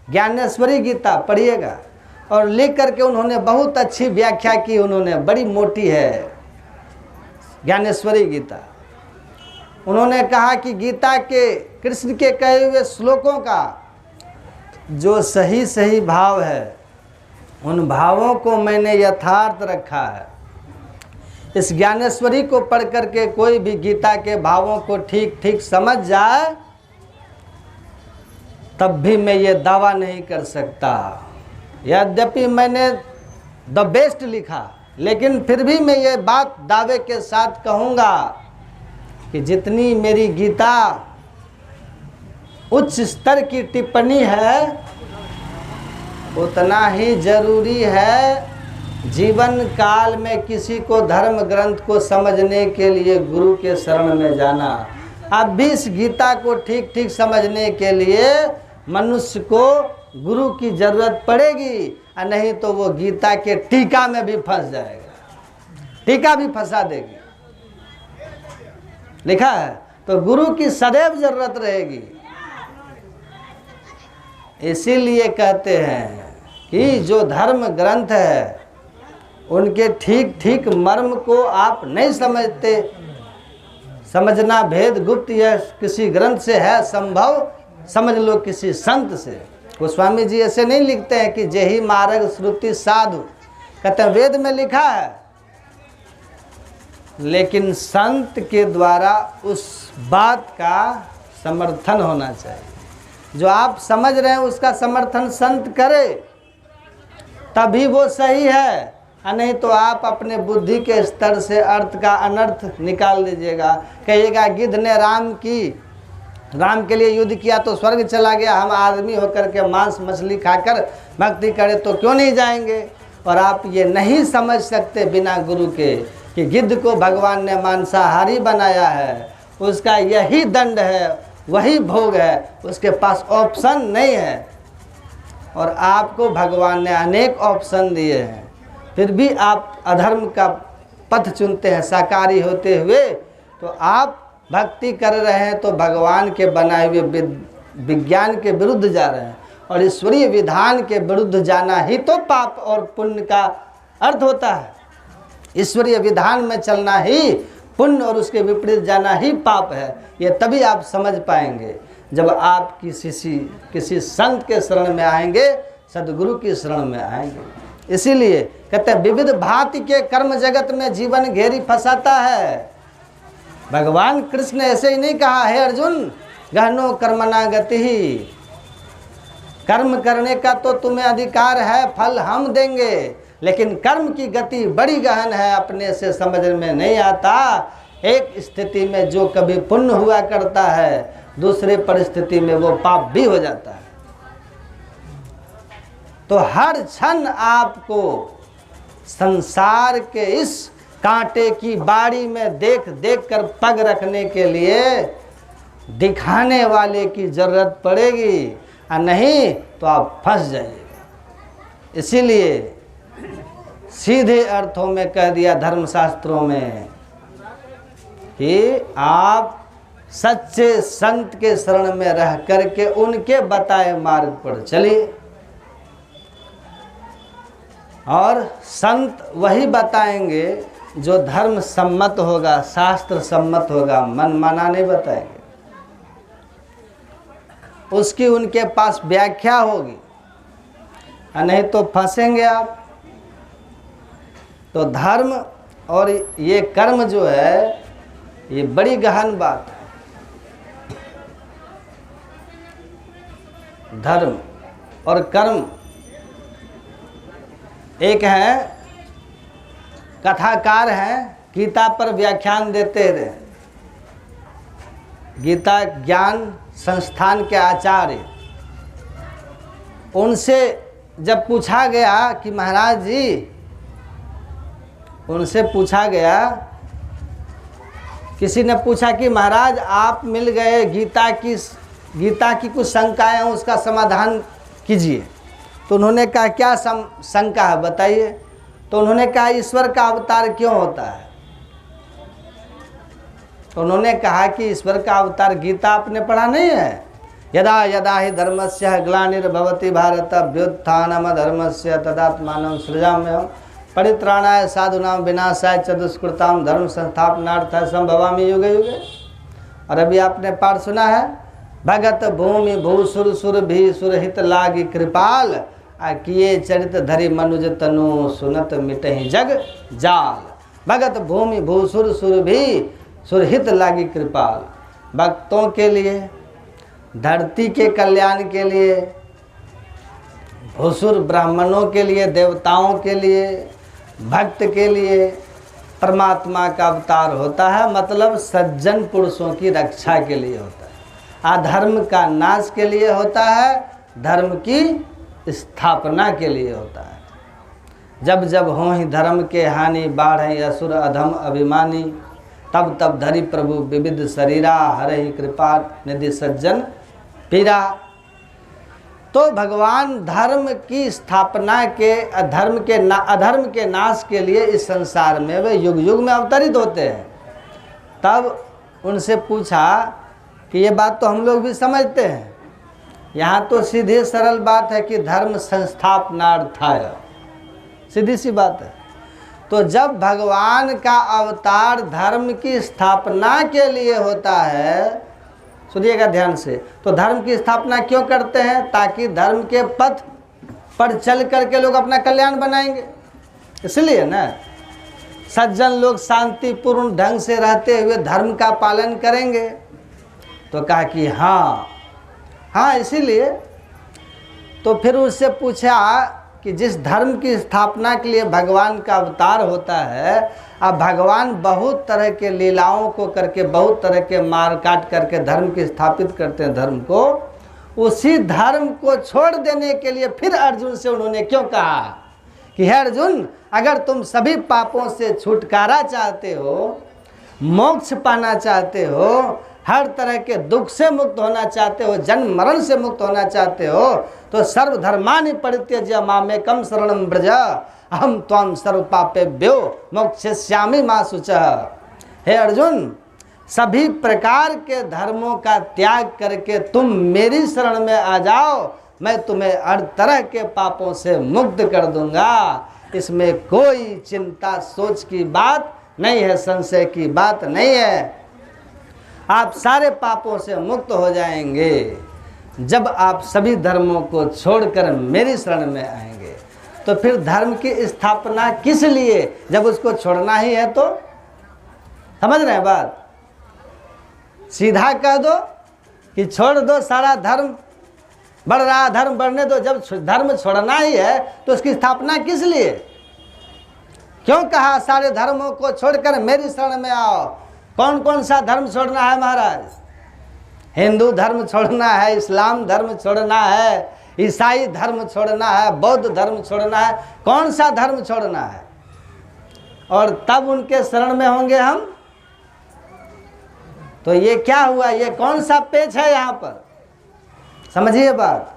ज्ञानेश्वरी गीता पढ़िएगा, और लिख करके उन्होंने बहुत अच्छी व्याख्या की। उन्होंने बड़ी मोटी है ज्ञानेश्वरी गीता। उन्होंने कहा कि गीता के कृष्ण के कहे हुए श्लोकों का जो सही सही भाव है, उन भावों को मैंने यथार्थ रखा है। इस ज्ञानेश्वरी को पढ़ करके कोई भी गीता के भावों को ठीक ठीक समझ जाए, तब भी मैं ये दावा नहीं कर सकता। यद्यपि मैंने द बेस्ट लिखा, लेकिन फिर भी मैं ये बात दावे के साथ कहूँगा कि जितनी मेरी गीता उच्च स्तर की टिप्पणी है, उतना ही जरूरी है जीवन काल में किसी को धर्म ग्रंथ को समझने के लिए गुरु के शरण में जाना। अब भी इस गीता को ठीक ठीक समझने के लिए मनुष्य को गुरु की जरूरत पड़ेगी, और नहीं तो वो गीता के टीका में भी फंस जाएगा, टीका भी फंसा देगी। लिखा है तो गुरु की सदैव जरूरत रहेगी। इसीलिए कहते हैं कि जो धर्म ग्रंथ है उनके ठीक ठीक मर्म को आप नहीं समझते। समझना भेद गुप्त यह किसी ग्रंथ से है संभव, समझ लो किसी संत से। गोस्वामी जी ऐसे नहीं लिखते हैं कि जेहि मार्ग श्रुति साधु, कहते हैं वेद में लिखा है, लेकिन संत के द्वारा उस बात का समर्थन होना चाहिए। जो आप समझ रहे हैं उसका समर्थन संत करे, तभी वो सही है, नहीं तो आप अपने बुद्धि के स्तर से अर्थ का अनर्थ निकाल दीजिएगा। कहिएगा गिद्ध ने राम के लिए युद्ध किया तो स्वर्ग चला गया, हम आदमी होकर के मांस मछली खाकर भक्ति करें तो क्यों नहीं जाएंगे। और आप ये नहीं समझ सकते बिना गुरु के कि गिद्ध को भगवान ने मांसाहारी बनाया है, उसका यही दंड है, वही भोग है, उसके पास ऑप्शन नहीं है। और आपको भगवान ने अनेक ऑप्शन दिए हैं, फिर भी आप अधर्म का पथ चुनते हैं। शाकाहारी होते हुए तो आप भक्ति कर रहे हैं तो भगवान के बनाए हुए विज्ञान के विरुद्ध जा रहे हैं, और ईश्वरीय विधान के विरुद्ध जाना ही तो पाप और पुण्य का अर्थ होता है। ईश्वरीय विधान में चलना ही पुण्य और उसके विपरीत जाना ही पाप है। ये तभी आप समझ पाएंगे जब आप किसी संत के शरण में आएंगे, सदगुरु की शरण में आएंगे। इसीलिए कहते हैं विविध भांति के कर्म जगत में जीवन घेरी फंसाता है। भगवान कृष्ण ने ऐसे ही नहीं कहा, हे अर्जुन गहनो कर्मणा गति ही, कर्म करने का तो तुम्हें अधिकार है, फल हम देंगे, लेकिन कर्म की गति बड़ी गहन है, अपने से समझ में नहीं आता। एक स्थिति में जो कभी पुण्य हुआ करता है, दूसरे परिस्थिति में वो पाप भी हो जाता है। तो हर क्षण आपको संसार के इस कांटे की बाड़ी में देख देख कर पग रखने के लिए दिखाने वाले की जरूरत पड़ेगी, और नहीं तो आप फंस जाइएगा। इसीलिए सीधे अर्थों में कह दिया धर्मशास्त्रों में कि आप सच्चे संत के शरण में रह करके उनके बताए मार्ग पर चलिए। और संत वही बताएंगे जो धर्म सम्मत होगा, शास्त्र सम्मत होगा, मनमाना नहीं बताएंगे। उसकी उनके पास व्याख्या होगी, नहीं तो फंसेंगे आप। तो धर्म और ये कर्म जो है ये बड़ी गहन बात है। धर्म और कर्म, एक है कथाकार हैं, गीता पर व्याख्यान देते रहे, गीता ज्ञान संस्थान के आचार्य। उनसे जब पूछा गया कि महाराज जी, उनसे पूछा गया, किसी ने पूछा कि महाराज आप मिल गए, गीता की कुछ शंकाएं हैं, उसका समाधान कीजिए। तो उन्होंने कहा क्या शंका है बताइए। तो उन्होंने कहा ईश्वर का अवतार क्यों होता है। तो उन्होंने कहा कि ईश्वर का अवतार गीता आपने पढ़ा नहीं है, यदा यदा हि धर्मस्य ग्लानिर्भवति भारत अभ्युत्थानम धर्मस्य तदात्मानं सृजाम्यहम् परित्राणाय साधूनां विनाशाय च दुष्कृतां धर्म संस्थापनार्थाय संभवामि युगे युगे। और अभी आपने पाठ सुना है, भगत भूमि भूसुर सुर भी सुरहित लागी कृपाल, किए चरित धरि मनुज तनु सुनत मिटहि जग जाल। भगत भूमि भूसुर सुर भी सुरहित लागी कृपाल, भक्तों के लिए, धरती के कल्याण के लिए, भूसुर ब्राह्मणों के लिए, देवताओं के लिए, भक्त के लिए परमात्मा का अवतार होता है। मतलब सज्जन पुरुषों की रक्षा के लिए होता है, अधर्म का नाश के लिए होता है, धर्म की स्थापना के लिए होता है। जब जब हों ही धर्म के हानि, बाढ़ असुर अधम अभिमानी, तब तब धरि प्रभु विविध शरीरा, हरहि कृपा निधि सज्जन पीरा। तो भगवान धर्म की स्थापना के, अधर्म के नाश के लिए इस संसार में वे युग युग में अवतरित होते हैं। तब उनसे पूछा कि ये बात तो हम लोग भी समझते हैं, यहाँ तो सीधी सरल बात है कि धर्म संस्थापनार्थाय, सीधी सी बात है। तो जब भगवान का अवतार धर्म की स्थापना के लिए होता है, सुनिएगा ध्यान से, तो धर्म की स्थापना क्यों करते हैं? ताकि धर्म के पथ पर चल करके लोग अपना कल्याण बनाएंगे, इसलिए ना। सज्जन लोग शांतिपूर्ण ढंग से रहते हुए धर्म का पालन करेंगे। तो कहा कि हाँ हाँ, इसीलिए। तो फिर उससे पूछा कि जिस धर्म की स्थापना के लिए भगवान का अवतार होता है, अब भगवान बहुत तरह के लीलाओं को करके, बहुत तरह के मार काट करके धर्म की स्थापित करते हैं धर्म को, उसी धर्म को छोड़ देने के लिए फिर अर्जुन से उन्होंने क्यों कहा कि हे अर्जुन, अगर तुम सभी पापों से छुटकारा चाहते हो, मोक्ष पाना चाहते हो, हर तरह के दुख से मुक्त होना चाहते हो, जन्म मरण से मुक्त होना चाहते हो, तो सर्वधर्मानि परित्यज्य मामेकं शरणं व्रज अहम त्वां सर्व पापेभ्यो मोक्षयिष्यामि मा शुचः। हे अर्जुन, सभी प्रकार के धर्मों का त्याग करके तुम मेरी शरण में आ जाओ, मैं तुम्हें हर तरह के पापों से मुक्त कर दूंगा। इसमें कोई चिंता सोच की बात नहीं है, संशय की बात नहीं है। आप सारे पापों से मुक्त हो जाएंगे जब आप सभी धर्मों को छोड़कर मेरी शरण में आएंगे। तो फिर धर्म की स्थापना किस लिए, जब उसको छोड़ना ही है? तो समझ रहे हैं बात? सीधा कह दो कि छोड़ दो सारा धर्म, बढ़ रहा धर्म बढ़ने दो। जब धर्म छोड़ना ही है तो उसकी स्थापना किस लिए? क्यों कहा सारे धर्मों को छोड़कर मेरी शरण में आओ? कौन कौन सा धर्म छोड़ना है महाराज? हिंदू धर्म छोड़ना है, इस्लाम धर्म छोड़ना है, ईसाई धर्म छोड़ना है, बौद्ध धर्म छोड़ना है, कौन सा धर्म छोड़ना है? और तब उनके शरण में होंगे हम? तो ये क्या हुआ? ये कौन सा पेच है यहाँ पर? समझिए बात।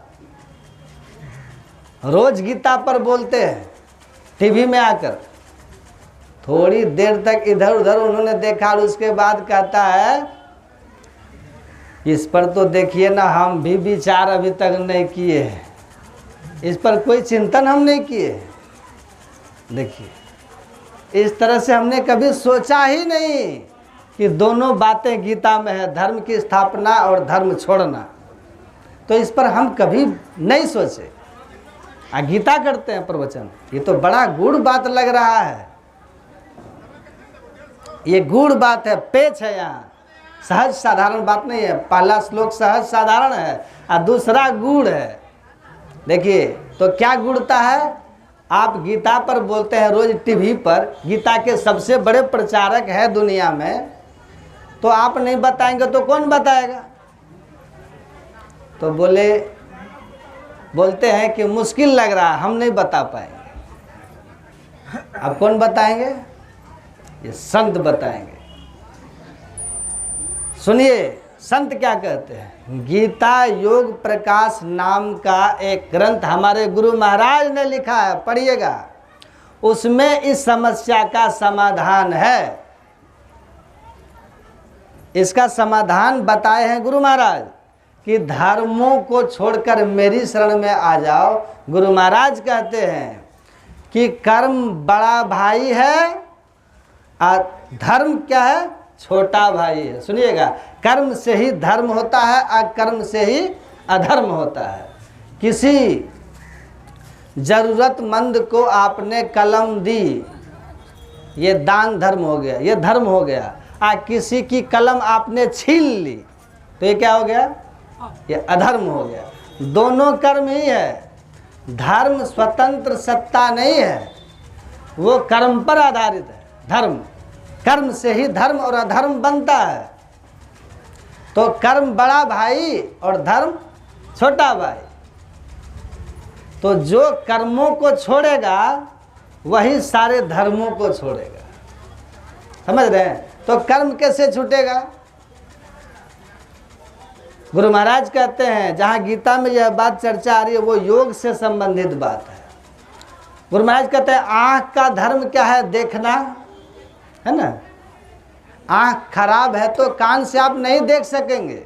रोज गीता पर बोलते हैं टीवी में आकर, थोड़ी देर तक इधर उधर उन्होंने देखा और उसके बाद कहता है इस पर तो देखिए ना, हम भी विचार अभी तक नहीं किए हैं, इस पर कोई चिंतन हम नहीं किए। देखिए, इस तरह से हमने कभी सोचा ही नहीं कि दोनों बातें गीता में है, धर्म की स्थापना और धर्म छोड़ना। तो इस पर हम कभी नहीं सोचे, गीता करते हैं प्रवचन। ये तो बड़ा गूढ़ बात लग रहा है, ये गूढ़ बात है, पेच है यहाँ, सहज साधारण बात नहीं है। पहला श्लोक सहज साधारण है और दूसरा गूढ़ है। देखिए, तो क्या गूढ़ता है? आप गीता पर बोलते हैं रोज टीवी पर, गीता के सबसे बड़े प्रचारक है दुनिया में, तो आप नहीं बताएंगे तो कौन बताएगा? तो बोलते हैं कि मुश्किल लग रहा है, हम नहीं बता पाएंगे। अब कौन बताएंगे? ये संत बताएंगे। सुनिए संत क्या कहते हैं। गीता योग प्रकाश नाम का एक ग्रंथ हमारे गुरु महाराज ने लिखा है, पढ़िएगा। उसमें इस समस्या का समाधान है। इसका समाधान बताए हैं गुरु महाराज कि धर्मों को छोड़कर मेरी शरण में आ जाओ। गुरु महाराज कहते हैं कि कर्म बड़ा भाई है और धर्म क्या है? छोटा भाई है। सुनिएगा, कर्म से ही धर्म होता है, अकर्म से ही अधर्म होता है। किसी जरूरतमंद को आपने कलम दी, ये दान धर्म हो गया, ये धर्म हो गया। किसी की कलम आपने छीन ली तो ये क्या हो गया? ये अधर्म हो गया। दोनों कर्म ही है। धर्म स्वतंत्र सत्ता नहीं है, वो कर्म पर आधारित है। धर्म, कर्म से ही धर्म और अधर्म बनता है। तो कर्म बड़ा भाई और धर्म छोटा भाई। तो जो कर्मों को छोड़ेगा वही सारे धर्मों को छोड़ेगा। समझ रहे हैं? तो कर्म कैसे छूटेगा? गुरु महाराज कहते हैं, जहाँ गीता में यह बात चर्चा आ रही है वो योग से संबंधित बात है। गुरु महाराज कहते हैं आँख का धर्म क्या है? देखना है ना। आँख खराब है तो कान से आप नहीं देख सकेंगे।